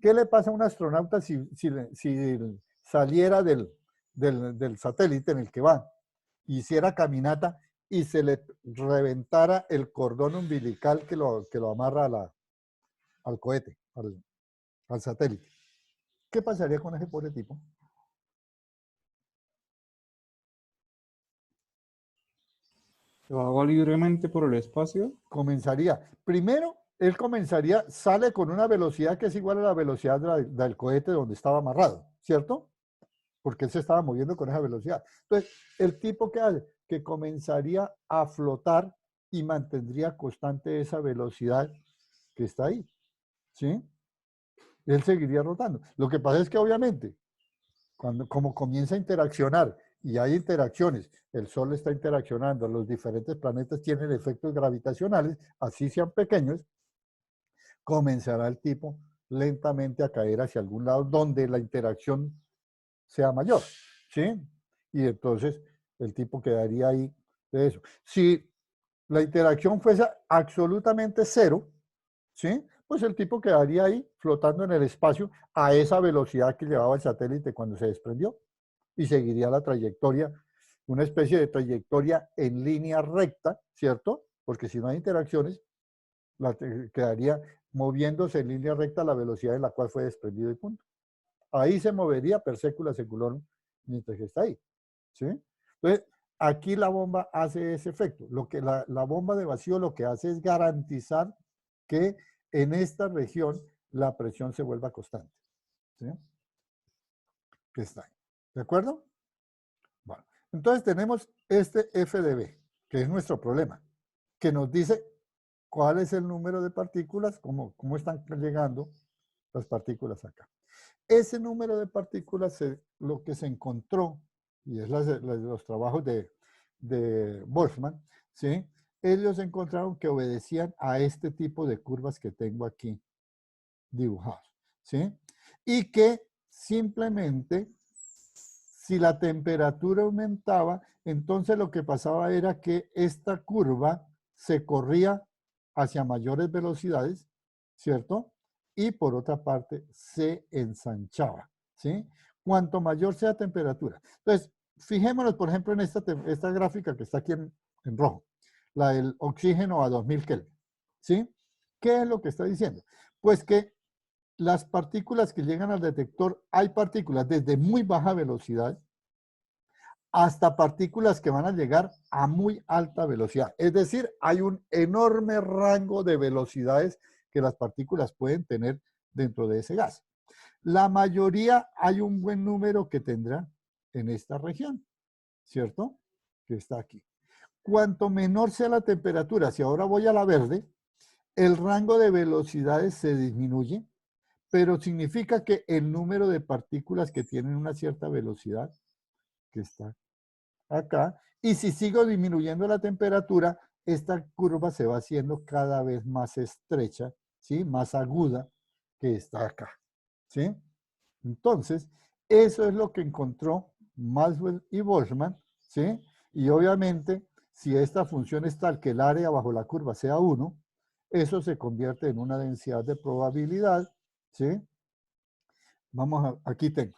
¿Qué le pasa a un astronauta si saliera del satélite en el que va, hiciera caminata y se le reventara el cordón umbilical que lo amarra al cohete, al satélite? ¿Qué pasaría con ese pobre tipo? ¿Se va libremente por el espacio? Primero, él sale con una velocidad que es igual a la velocidad del cohete donde estaba amarrado, ¿cierto? Porque él se estaba moviendo con esa velocidad. Entonces, el tipo que hace, que comenzaría a flotar y mantendría constante esa velocidad que está ahí, ¿sí? Él seguiría rotando. Lo que pasa es que obviamente, como comienza a interaccionar y hay interacciones, el Sol está interaccionando, los diferentes planetas tienen efectos gravitacionales, así sean pequeños, comenzará el tipo lentamente a caer hacia algún lado donde la interacción sea mayor, ¿sí? Y entonces el tipo quedaría ahí de eso. Si la interacción fuese absolutamente cero, ¿sí? Pues el tipo quedaría ahí flotando en el espacio a esa velocidad que llevaba el satélite cuando se desprendió y seguiría la trayectoria, una especie de trayectoria en línea recta, ¿cierto? Porque si no hay interacciones, quedaría moviéndose en línea recta a la velocidad en la cual fue desprendido y punto. Ahí se movería per secula seculorum mientras que está ahí, ¿sí? Entonces, aquí la bomba hace ese efecto. La bomba de vacío lo que hace es garantizar que en esta región la presión se vuelva constante, ¿sí? Que está ahí. ¿De acuerdo? Bueno, entonces tenemos este F de B, que es nuestro problema, que nos dice cuál es el número de partículas, cómo están llegando las partículas acá. Ese número de partículas, lo que se encontró, y es los trabajos de Boltzmann, ¿sí? Ellos encontraron que obedecían a este tipo de curvas que tengo aquí dibujadas, ¿sí? Y que simplemente, si la temperatura aumentaba, entonces lo que pasaba era que esta curva se corría hacia mayores velocidades, ¿cierto? Y por otra parte se ensanchaba, ¿sí? Cuanto mayor sea la temperatura. Entonces, fijémonos, por ejemplo, en esta gráfica que está aquí en rojo, la del oxígeno a 2000 Kelvin, ¿sí? ¿Qué es lo que está diciendo? Pues que las partículas que llegan al detector, hay partículas desde muy baja velocidad hasta partículas que van a llegar a muy alta velocidad. Es decir, hay un enorme rango de velocidades que las partículas pueden tener dentro de ese gas. La mayoría, hay un buen número que tendrá en esta región, ¿cierto? Que está aquí. Cuanto menor sea la temperatura, si ahora voy a la verde, el rango de velocidades se disminuye, pero significa que el número de partículas que tienen una cierta velocidad, que está acá, y si sigo disminuyendo la temperatura, esta curva se va haciendo cada vez más estrecha, ¿sí? Más aguda que está acá, ¿sí? Entonces, eso es lo que encontró Maxwell y Boltzmann, ¿sí? Y obviamente, si esta función es tal que el área bajo la curva sea 1, eso se convierte en una densidad de probabilidad, ¿sí? Aquí tengo.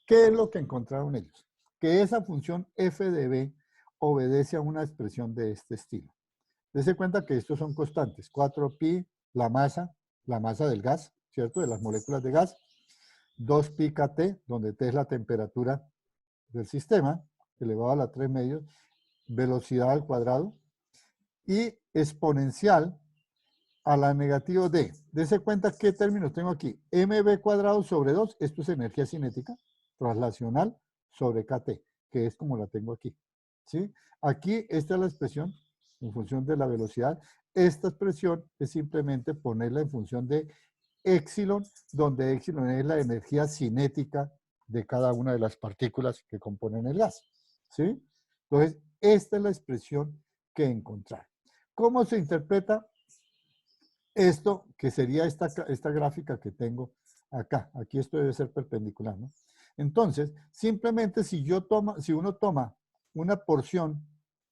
¿Qué es lo que encontraron ellos? Que esa función f de b obedece a una expresión de este estilo. Dese cuenta que estos son constantes. 4pi, la masa del gas, ¿cierto? De las moléculas de gas. 2pi kt, donde t es la temperatura del sistema, elevado a la 3 medios, velocidad al cuadrado, y exponencial a la negativo d. Dese cuenta qué términos tengo aquí. mv cuadrado sobre 2, esto es energía cinética, traslacional sobre kt, que es como la tengo aquí, ¿sí? Aquí esta es la expresión en función de la velocidad. Esta expresión es simplemente ponerla en función de épsilon, donde épsilon es la energía cinética de cada una de las partículas que componen el gas, ¿sí? Entonces, esta es la expresión que encontrar. ¿Cómo se interpreta esto, que sería esta gráfica que tengo acá? Aquí esto debe ser perpendicular, ¿no? Entonces, simplemente si uno toma una porción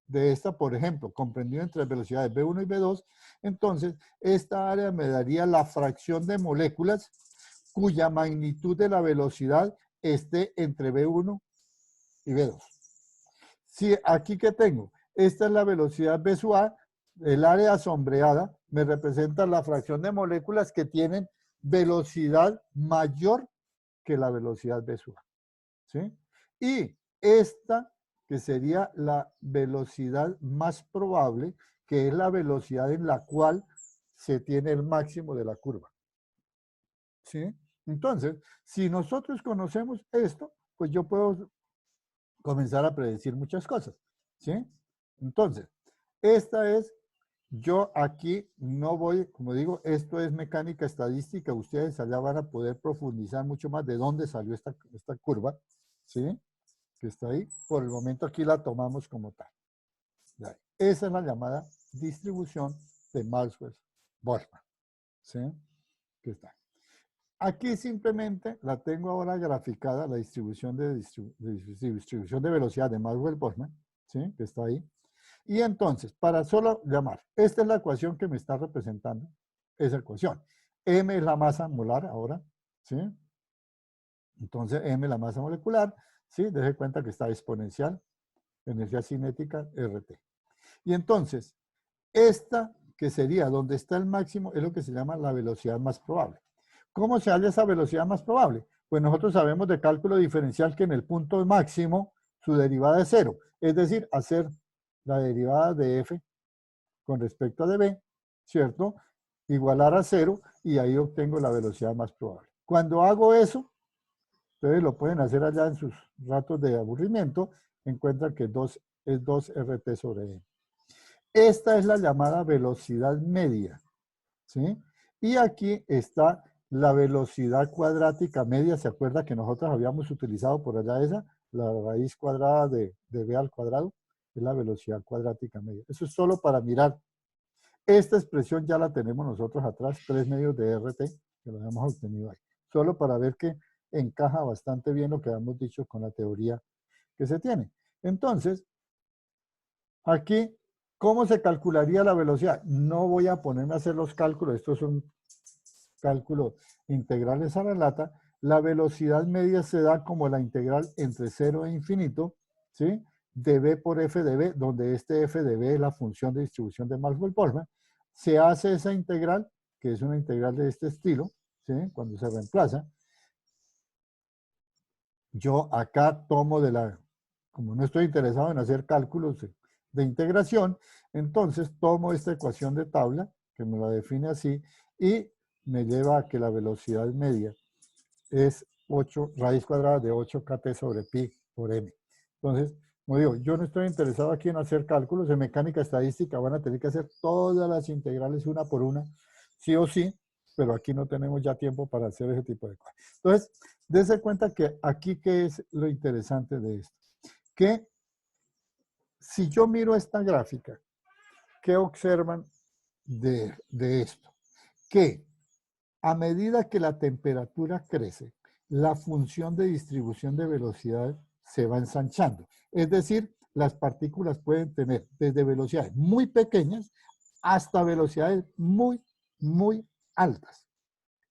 de esta, por ejemplo, comprendida entre velocidades B1 y B2, entonces esta área me daría la fracción de moléculas cuya magnitud de la velocidad esté entre V1 y V2. Si aquí que tengo, esta es la velocidad V sub A, el área sombreada me representa la fracción de moléculas que tienen velocidad mayor que la velocidad V sub A. ¿Sí? Y esta, que sería la velocidad más probable, que es la velocidad en la cual se tiene el máximo de la curva. ¿Sí? Entonces, si nosotros conocemos esto, pues yo puedo comenzar a predecir muchas cosas. ¿Sí? Entonces, esta es, yo aquí no voy, como digo, esto es mecánica estadística, ustedes allá van a poder profundizar mucho más de dónde salió esta curva, ¿sí? Que está ahí. Por el momento aquí la tomamos como tal. Esa es la llamada distribución de Maxwell-Boltzmann, ¿sí? Que está. Aquí simplemente la tengo ahora graficada, la distribución distribución de velocidad de Maxwell-Boltzmann, ¿sí? Que está ahí. Y entonces, para solo llamar, esta es la ecuación que me está representando, esa ecuación. M es la masa molar ahora, ¿sí? Entonces, M es la masa molecular, ¿sí? Deje cuenta que está exponencial, energía cinética, RT. Y entonces, esta que sería donde está el máximo es lo que se llama la velocidad más probable. ¿Cómo se halla esa velocidad más probable? Pues nosotros sabemos de cálculo diferencial que en el punto máximo su derivada es 0. Es decir, hacer la derivada de f con respecto a de b, ¿cierto? Igualar a 0 y ahí obtengo la velocidad más probable. Cuando hago eso, ustedes lo pueden hacer allá en sus ratos de aburrimiento, encuentran que es 2 RT sobre m. Esta es la llamada velocidad media, ¿sí? Y aquí está la velocidad cuadrática media. ¿Se acuerda que nosotros habíamos utilizado por allá esa? La raíz cuadrada de b al cuadrado es la velocidad cuadrática media. Eso es solo para mirar. Esta expresión ya la tenemos nosotros atrás, 3 medios de RT, que lo hemos obtenido ahí. Solo para ver que encaja bastante bien lo que hemos dicho con la teoría que se tiene. Entonces, aquí, ¿cómo se calcularía la velocidad? No voy a ponerme a hacer los cálculos, estos son cálculos integrales a la lata. La velocidad media se da como la integral entre 0 e infinito, ¿sí? De b por f de b, donde este f de b es la función de distribución de Maxwell-Boltzmann. Se hace esa integral, que es una integral de este estilo, ¿sí? Cuando se reemplaza. Yo acá tomo como no estoy interesado en hacer cálculos de integración, entonces tomo esta ecuación de tabla, que me la define así, y me lleva a que la velocidad media es 8, raíz cuadrada de 8 kt sobre pi por m. Entonces, como digo, yo no estoy interesado aquí en hacer cálculos, en mecánica estadística van a tener que hacer todas las integrales una por una, sí o sí, pero aquí no tenemos ya tiempo para hacer ese tipo de cosas. Entonces, dése cuenta que aquí, ¿qué es lo interesante de esto? Que si yo miro esta gráfica, ¿qué observan de esto? Que a medida que la temperatura crece, la función de distribución de velocidad se va ensanchando. Es decir, las partículas pueden tener desde velocidades muy pequeñas hasta velocidades muy, muy altas.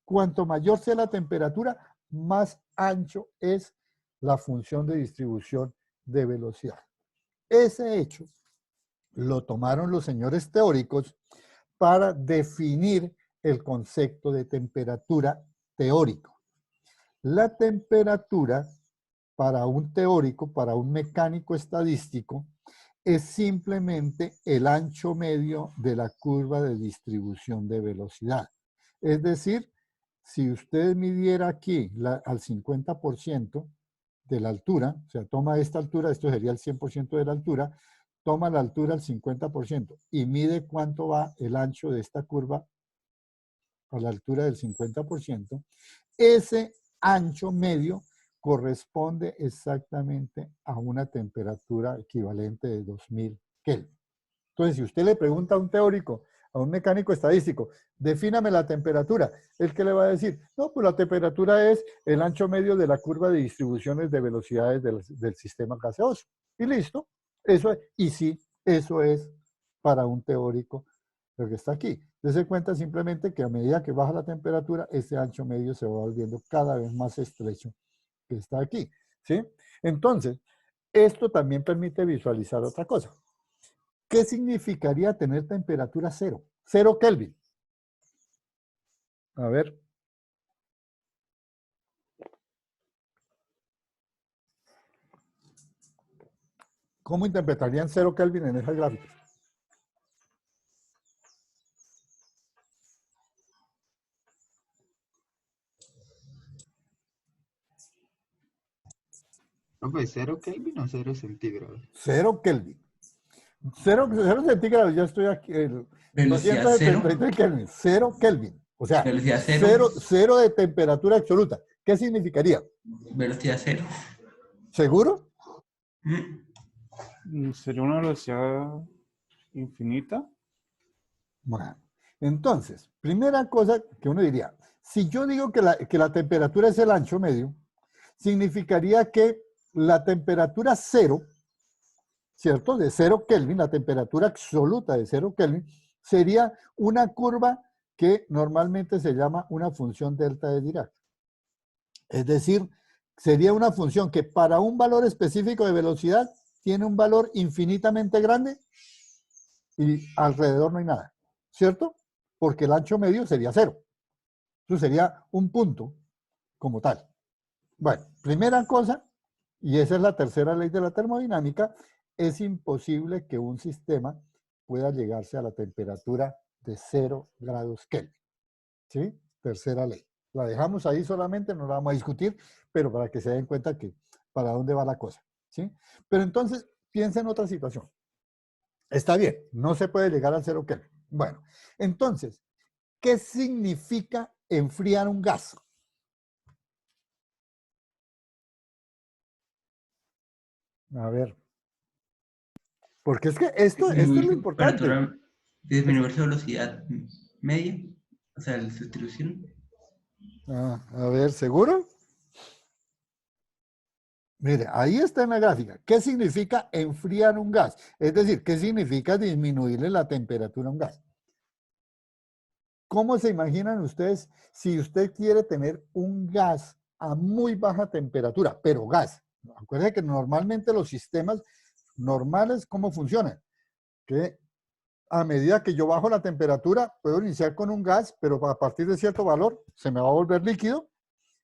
Cuanto mayor sea la temperatura, más ancho es la función de distribución de velocidad. Ese hecho lo tomaron los señores teóricos para definir el concepto de temperatura teórico. La temperatura para un teórico, para un mecánico estadístico, es simplemente el ancho medio de la curva de distribución de velocidad. Es decir, si usted midiera aquí al 50% de la altura, o sea, toma esta altura, esto sería el 100% de la altura, toma la altura al 50% y mide cuánto va el ancho de esta curva a la altura del 50%, ese ancho medio corresponde exactamente a una temperatura equivalente de 2000 Kelvin. Entonces, si usted le pregunta a un teórico, a un mecánico estadístico, defíname la temperatura, ¿el qué le va a decir? No, pues la temperatura es el ancho medio de la curva de distribuciones de velocidades del sistema gaseoso. Y listo. Eso es, y sí, eso es para un teórico lo que está aquí. Dese cuenta simplemente que a medida que baja la temperatura, este ancho medio se va volviendo cada vez más estrecho que está aquí, ¿sí? Entonces, esto también permite visualizar otra cosa. ¿Qué significaría tener temperatura cero? Cero Kelvin. A ver. ¿Cómo interpretarían cero Kelvin en esa gráfica? Profe, ¿0 Kelvin o 0 centígrados? Cero Kelvin. Cero centígrados, ya estoy aquí. Velocidad 273 Kelvin. Cero Kelvin. O sea, Velocidad cero. cero de temperatura absoluta. ¿Qué significaría? Velocidad cero. ¿Seguro? ¿Sería una velocidad infinita? Bueno, entonces, primera cosa que uno diría, si yo digo que la temperatura es el ancho medio, significaría que la temperatura cero, ¿cierto? De 0 Kelvin, la temperatura absoluta de 0 Kelvin, sería una curva que normalmente se llama una función delta de Dirac. Es decir, sería una función que para un valor específico de velocidad tiene un valor infinitamente grande y alrededor no hay nada, ¿cierto? Porque el ancho medio sería 0. Eso sería un punto como tal. Bueno, primera cosa, y esa es la tercera ley de la termodinámica, es imposible que un sistema pueda llegarse a la temperatura de 0 grados Kelvin. ¿Sí? Tercera ley. La dejamos ahí solamente, no la vamos a discutir, pero para que se den cuenta que para dónde va la cosa. ¿Sí? Pero entonces, piensa en otra situación. Está bien, no se puede llegar al 0 Kelvin. Bueno, entonces, ¿qué significa enfriar un gas? A ver. Porque es que esto es lo importante. Disminuir su velocidad media, o sea, su distribución. A ver, ¿seguro? Mire, ahí está en la gráfica. ¿Qué significa enfriar un gas? Es decir, ¿qué significa disminuirle la temperatura a un gas? ¿Cómo se imaginan ustedes si usted quiere tener un gas a muy baja temperatura, pero gas? Acuérdense que normalmente los sistemas normales, ¿cómo funcionan? Que a medida que yo bajo la temperatura, puedo iniciar con un gas, pero a partir de cierto valor se me va a volver líquido.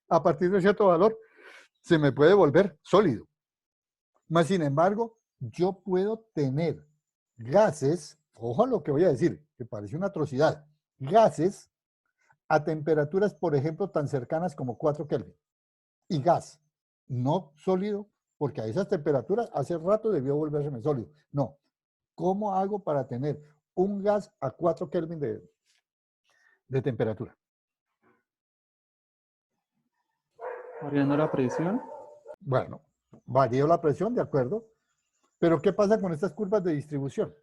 A partir de cierto valor se me puede volver sólido. Más sin embargo, yo puedo tener gases, ojo a lo que voy a decir, que parece una atrocidad, gases a temperaturas, por ejemplo, tan cercanas como 4 Kelvin. Y gas, no sólido, porque a esas temperaturas hace rato debió volvérseme sólido. No. ¿Cómo hago para tener un gas a 4 Kelvin de temperatura? Variando la presión. Bueno, varío la presión, de acuerdo. Pero ¿qué pasa con estas curvas de distribución?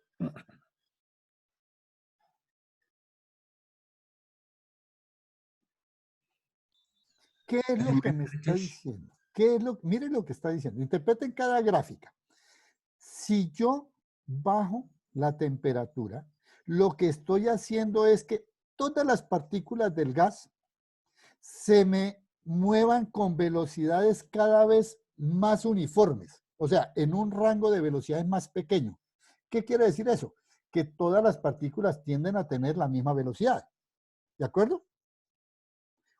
¿Qué es lo que me está diciendo? Miren lo que está diciendo. Interpreten cada gráfica. Si yo bajo la temperatura, lo que estoy haciendo es que todas las partículas del gas se me muevan con velocidades cada vez más uniformes, o sea, en un rango de velocidades más pequeño. ¿Qué quiere decir eso? Que todas las partículas tienden a tener la misma velocidad. ¿De acuerdo?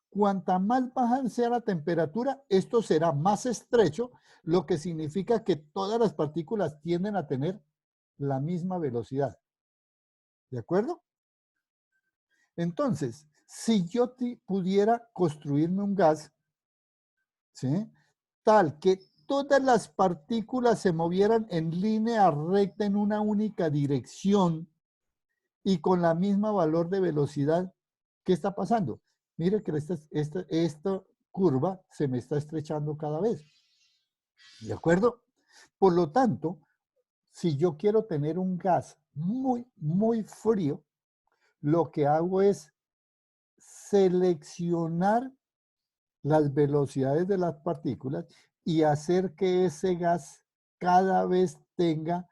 Cuanta más baja sea la temperatura, esto será más estrecho, lo que significa que todas las partículas tienden a tener la misma velocidad. ¿De acuerdo? Entonces, si yo pudiera construirme un gas, ¿sí?, tal que todas las partículas se movieran en línea recta en una única dirección y con la misma valor de velocidad, ¿qué está pasando? Mire que esta curva se me está estrechando cada vez. ¿De acuerdo? Por lo tanto, si yo quiero tener un gas muy, muy frío, lo que hago es seleccionar las velocidades de las partículas y hacer que ese gas cada vez tenga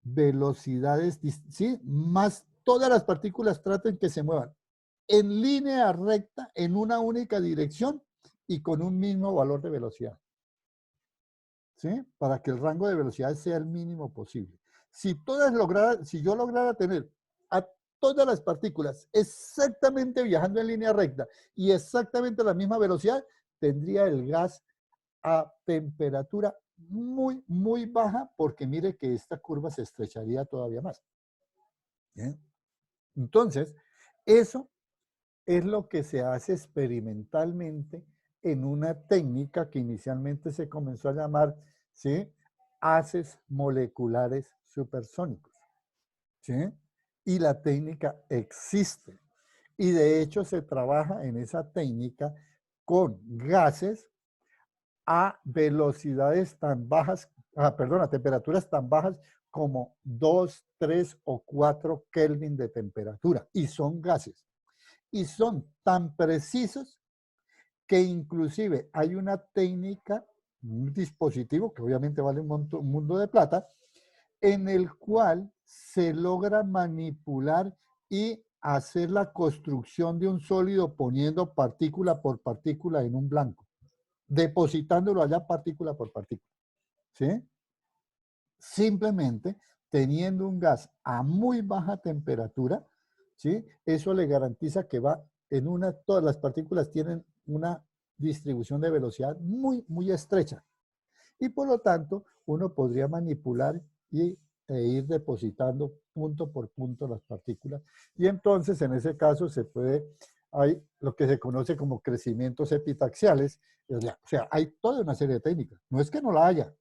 velocidades, ¿sí?, más todas las partículas traten que se muevan en línea recta, en una única dirección y con un mismo valor de velocidad. ¿Sí? Para que el rango de velocidad sea el mínimo posible. Si yo lograra tener a todas las partículas exactamente viajando en línea recta y exactamente a la misma velocidad, tendría el gas a temperatura muy, muy baja, porque mire que esta curva se estrecharía todavía más. ¿Bien? Entonces, eso es lo que se hace experimentalmente en una técnica que inicialmente se comenzó a llamar, ¿sí?, haces moleculares supersónicos. ¿Sí? Y la técnica existe. Y de hecho se trabaja en esa técnica con gases a velocidades tan bajas, a temperaturas tan bajas como 2, 3 o 4 Kelvin de temperatura. Y son gases. Y son tan precisos que inclusive hay una técnica, un dispositivo que obviamente vale un mundo de plata, en el cual se logra manipular y hacer la construcción de un sólido poniendo partícula por partícula en un blanco, depositándolo allá partícula por partícula. ¿Sí? Simplemente teniendo un gas a muy baja temperatura, ¿sí?, eso le garantiza que va todas las partículas tienen una distribución de velocidad muy, muy estrecha. Y por lo tanto, uno podría manipular e ir depositando punto por punto las partículas. Y entonces, en ese caso, hay lo que se conoce como crecimientos epitaxiales. O sea, hay toda una serie de técnicas. No es que no la haya,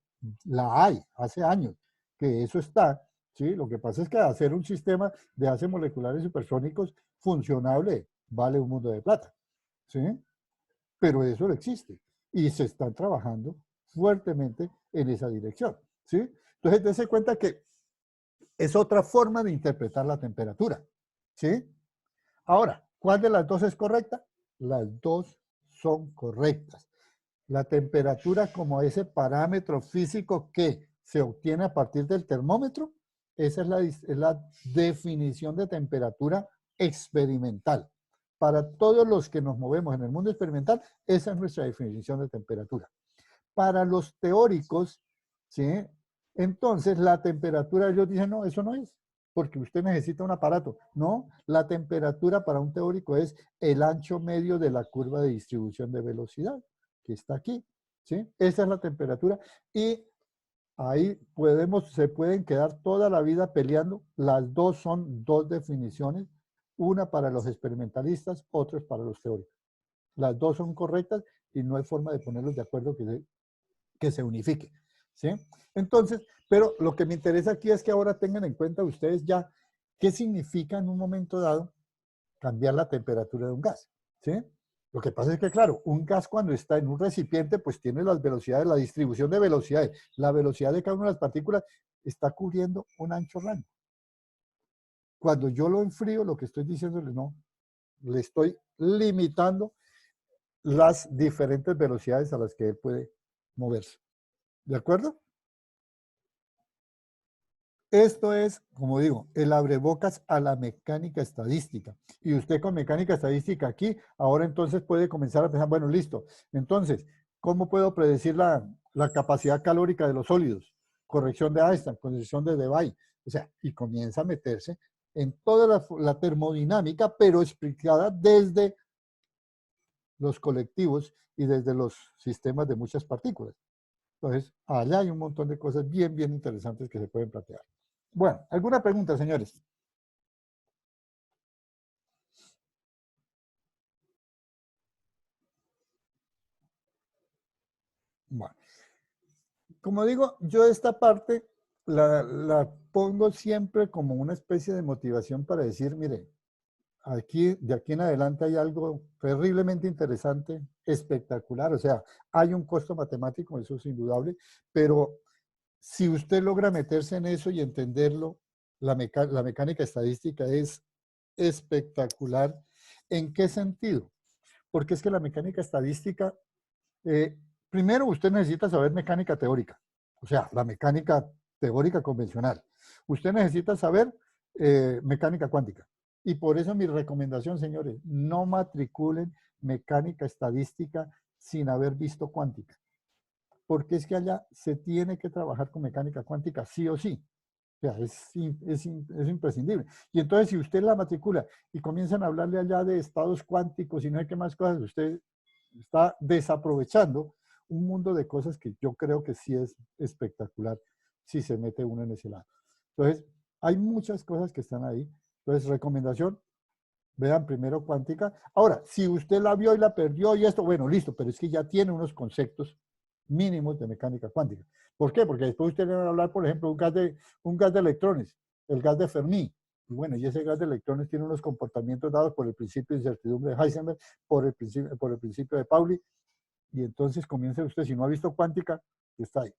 la hay, hace años que eso está, ¿sí? Lo que pasa es que hacer un sistema de haces moleculares supersónicos funcionable vale un mundo de plata, ¿sí? Pero eso no existe y se están trabajando fuertemente en esa dirección, ¿sí? Entonces, dése cuenta que es otra forma de interpretar la temperatura, ¿sí? Ahora, ¿cuál de las dos es correcta? Las dos son correctas. La temperatura como ese parámetro físico que se obtiene a partir del termómetro, esa es la definición de temperatura experimental. Para todos los que nos movemos en el mundo experimental, esa es nuestra definición de temperatura. Para los teóricos, ¿sí?, entonces la temperatura, ellos dicen, no, eso no es, porque usted necesita un aparato. No, la temperatura para un teórico es el ancho medio de la curva de distribución de velocidad, que está aquí, ¿sí? Esa es la temperatura y ahí se pueden quedar toda la vida peleando. Las dos son dos definiciones, una para los experimentalistas, otra para los teóricos. Las dos son correctas y no hay forma de ponerlos de acuerdo que se unifique, ¿sí? Entonces, pero lo que me interesa aquí es que ahora tengan en cuenta ustedes ya qué significa en un momento dado cambiar la temperatura de un gas, ¿sí? Lo que pasa es que, claro, un gas cuando está en un recipiente, pues tiene las velocidades, la distribución de velocidades. La velocidad de cada una de las partículas está cubriendo un ancho rango. Cuando yo lo enfrío, lo que estoy diciéndole, no, le estoy limitando las diferentes velocidades a las que él puede moverse. ¿De acuerdo? Esto es, como digo, el abrebocas a la mecánica estadística. Y usted con mecánica estadística aquí, ahora entonces puede comenzar a pensar, bueno, listo. Entonces, ¿cómo puedo predecir la capacidad calórica de los sólidos? Corrección de Einstein, corrección de Debye. O sea, y comienza a meterse en toda la termodinámica, pero explicada desde los colectivos y desde los sistemas de muchas partículas. Entonces, allá hay un montón de cosas bien, bien interesantes que se pueden plantear. Bueno, ¿alguna pregunta, señores? Bueno, como digo, yo esta parte la pongo siempre como una especie de motivación para decir, mire, de aquí en adelante hay algo terriblemente interesante, espectacular, o sea, hay un costo matemático, eso es indudable, pero si usted logra meterse en eso y entenderlo, la mecánica estadística es espectacular. ¿En qué sentido? Porque es que la mecánica estadística, primero usted necesita saber mecánica teórica, o sea, la mecánica teórica convencional. Usted necesita saber mecánica cuántica. Y por eso mi recomendación, señores, no matriculen mecánica estadística sin haber visto cuántica. Porque es que allá se tiene que trabajar con mecánica cuántica sí o sí. O sea, es imprescindible. Y entonces, si usted la matricula y comienzan a hablarle allá de estados cuánticos y no hay qué más cosas, usted está desaprovechando un mundo de cosas que yo creo que sí es espectacular si se mete uno en ese lado. Entonces, hay muchas cosas que están ahí. Entonces, recomendación, vean primero cuántica. Ahora, si usted la vio y la perdió y esto, bueno, listo, pero es que ya tiene unos conceptos mínimos de mecánica cuántica. ¿Por qué? Porque después usted le va a hablar, por ejemplo, un gas de electrones, el gas de Fermi. Y bueno, y ese gas de electrones tiene unos comportamientos dados por el principio de incertidumbre de Heisenberg, por el principio de Pauli. Y entonces comienza usted, si no ha visto cuántica, está ahí.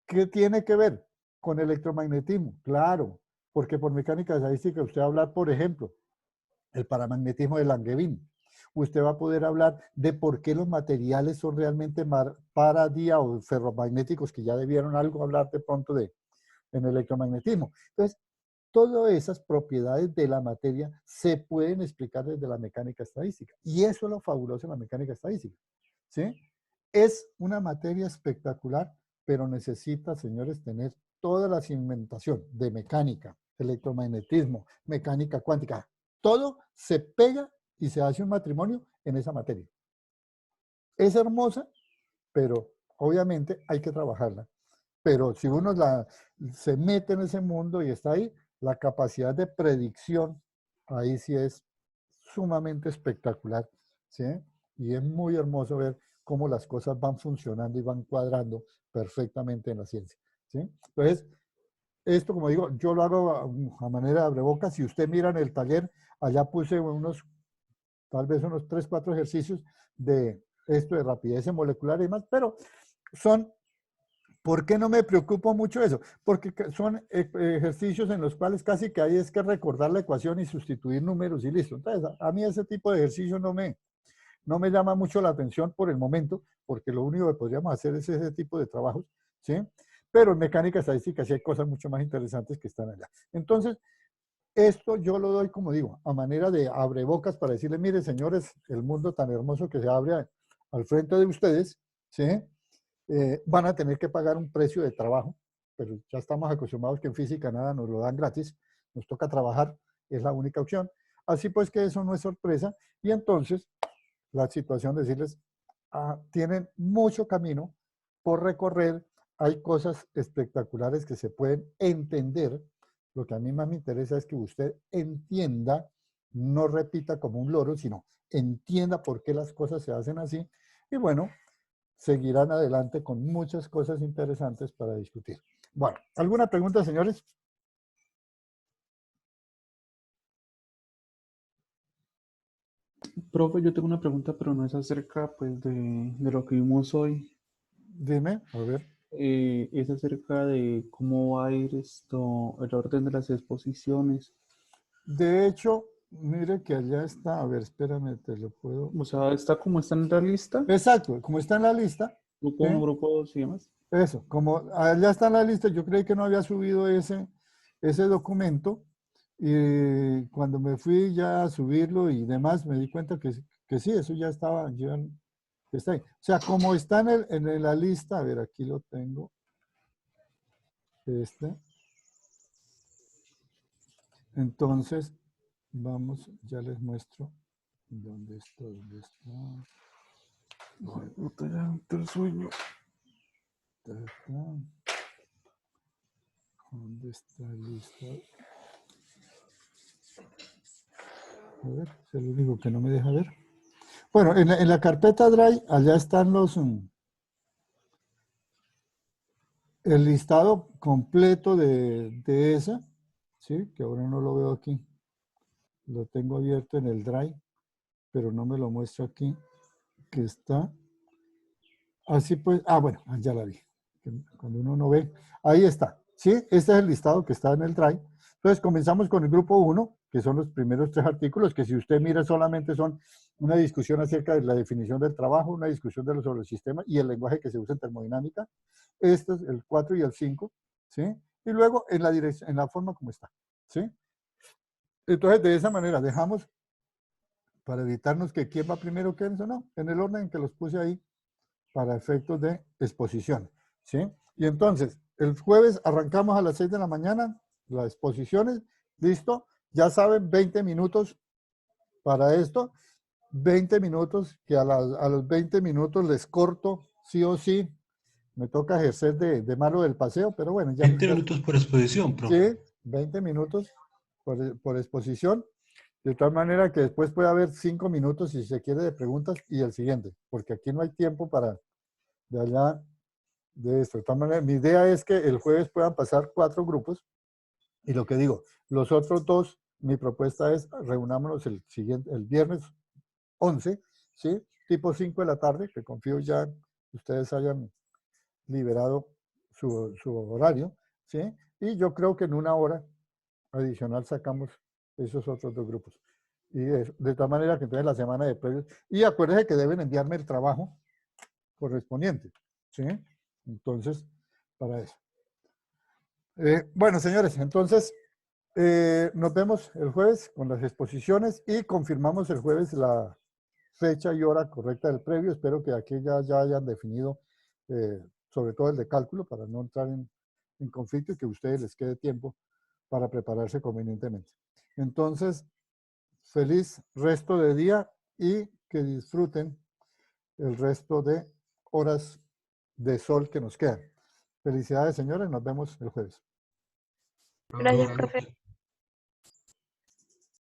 ¿Qué tiene que ver con electromagnetismo? Claro, porque por mecánica estadística usted va a hablar, por ejemplo, el paramagnetismo de Langevin. Usted va a poder hablar de por qué los materiales son realmente paradía o ferromagnéticos, que ya debieron algo hablar de pronto en electromagnetismo. Entonces, todas esas propiedades de la materia se pueden explicar desde la mecánica estadística. Y eso es lo fabuloso de la mecánica estadística. ¿Sí? Es una materia espectacular, pero necesita, señores, tener toda la cimentación de mecánica, electromagnetismo, mecánica cuántica. Todo se pega y se hace un matrimonio en esa materia. Es hermosa, pero obviamente hay que trabajarla. Pero si uno se mete en ese mundo y está ahí, la capacidad de predicción, ahí sí es sumamente espectacular, ¿sí? Y es muy hermoso ver cómo las cosas van funcionando y van cuadrando perfectamente en la ciencia, ¿sí? Entonces, esto, como digo, yo lo hago a manera de abrebocas. Si usted mira en el taller, allá puse tal vez unos 3, 4 ejercicios de esto de rapidez molecular y demás, pero son, ¿por qué no me preocupo mucho eso? Porque son ejercicios en los cuales casi que hay es que recordar la ecuación y sustituir números y listo. Entonces, a mí ese tipo de ejercicio no me llama mucho la atención por el momento, porque lo único que podríamos hacer es ese tipo de trabajos, ¿sí? Pero en mecánica estadística sí hay cosas mucho más interesantes que están allá. Entonces, esto yo lo doy, como digo, a manera de abrebocas para decirle, mire, señores, el mundo tan hermoso que se abre al frente de ustedes, ¿sí? Van a tener que pagar un precio de trabajo, pero ya estamos acostumbrados que en física nada nos lo dan gratis, nos toca trabajar, es la única opción. Así pues que eso no es sorpresa, y entonces la situación de decirles, tienen mucho camino por recorrer, hay cosas espectaculares que se pueden entender. Lo que a mí más me interesa es que usted entienda, no repita como un loro, sino entienda por qué las cosas se hacen así. Y bueno, seguirán adelante con muchas cosas interesantes para discutir. Bueno, ¿alguna pregunta, señores? Profe, yo tengo una pregunta, pero no es acerca pues, de lo que vimos hoy. Dime, a ver. Es acerca de cómo va a ir el orden de las exposiciones. De hecho, mire que allá está, a ver, espérame, te lo puedo. O sea, está como está en la lista, Exacto, como está en la lista. grupo 1, grupo 2 y demás. Eso, como allá está en la lista, yo creí que no había subido ese documento, y cuando me fui ya a subirlo y demás, me di cuenta que sí, eso ya estaba, ya está ahí. O sea, como está en la lista, a ver, aquí lo tengo, entonces, vamos, ya les muestro dónde está. Ay, puta, ya, el sueño. ¿Dónde está lista? A ver, es el único que no me deja ver. Bueno, en la carpeta Drive, allá están el listado completo de esa, ¿sí? Que ahora no lo veo aquí. Lo tengo abierto en el Drive, pero no me lo muestra aquí, que está. Así pues, bueno, ya la vi. Cuando uno no ve, ahí está, ¿sí? Este es el listado que está en el Drive. Entonces, comenzamos con el grupo 1, que son los primeros 3 artículos, que si usted mira solamente son una discusión acerca de la definición del trabajo, una discusión sobre el sistema y el lenguaje que se usa en termodinámica. Este es el 4 y el 5, ¿sí? Y luego en la forma como está, ¿sí? Entonces, de esa manera dejamos, para evitarnos que quién va primero, quién no, en el orden en que los puse ahí para efectos de exposición, ¿sí? Y entonces, el jueves arrancamos a las 6 de la mañana, las exposiciones, listo, ya saben, 20 minutos para esto, 20 minutos, que a los 20 minutos les corto, sí o sí, me toca ejercer de malo del paseo, pero bueno, ya, 20 minutos por exposición, profe. sí, 20 minutos por exposición, de tal manera que después puede haber 5 minutos, si se quiere, de preguntas y el siguiente, porque aquí no hay tiempo para de allá de esto. De tal manera, mi idea es que el jueves puedan pasar 4 grupos y lo que digo, los otros 2, mi propuesta es reunámonos el viernes 11, ¿sí? Tipo 5 de la tarde, que confío ya ustedes hayan liberado su horario, ¿sí? Y yo creo que en 1 hora adicional sacamos esos otros 2 grupos. Y de tal manera que entonces la semana de previos. Y acuérdense que deben enviarme el trabajo correspondiente, ¿sí? Entonces, para eso. Bueno, señores, entonces nos vemos el jueves con las exposiciones y confirmamos el jueves la fecha y hora correcta del previo. Espero que aquí ya hayan definido, sobre todo el de cálculo, para no entrar en conflicto y que a ustedes les quede tiempo para prepararse convenientemente. Entonces, feliz resto de día y que disfruten el resto de horas de sol que nos quedan. Felicidades, señores. Nos vemos el jueves. Gracias, Profe, profe.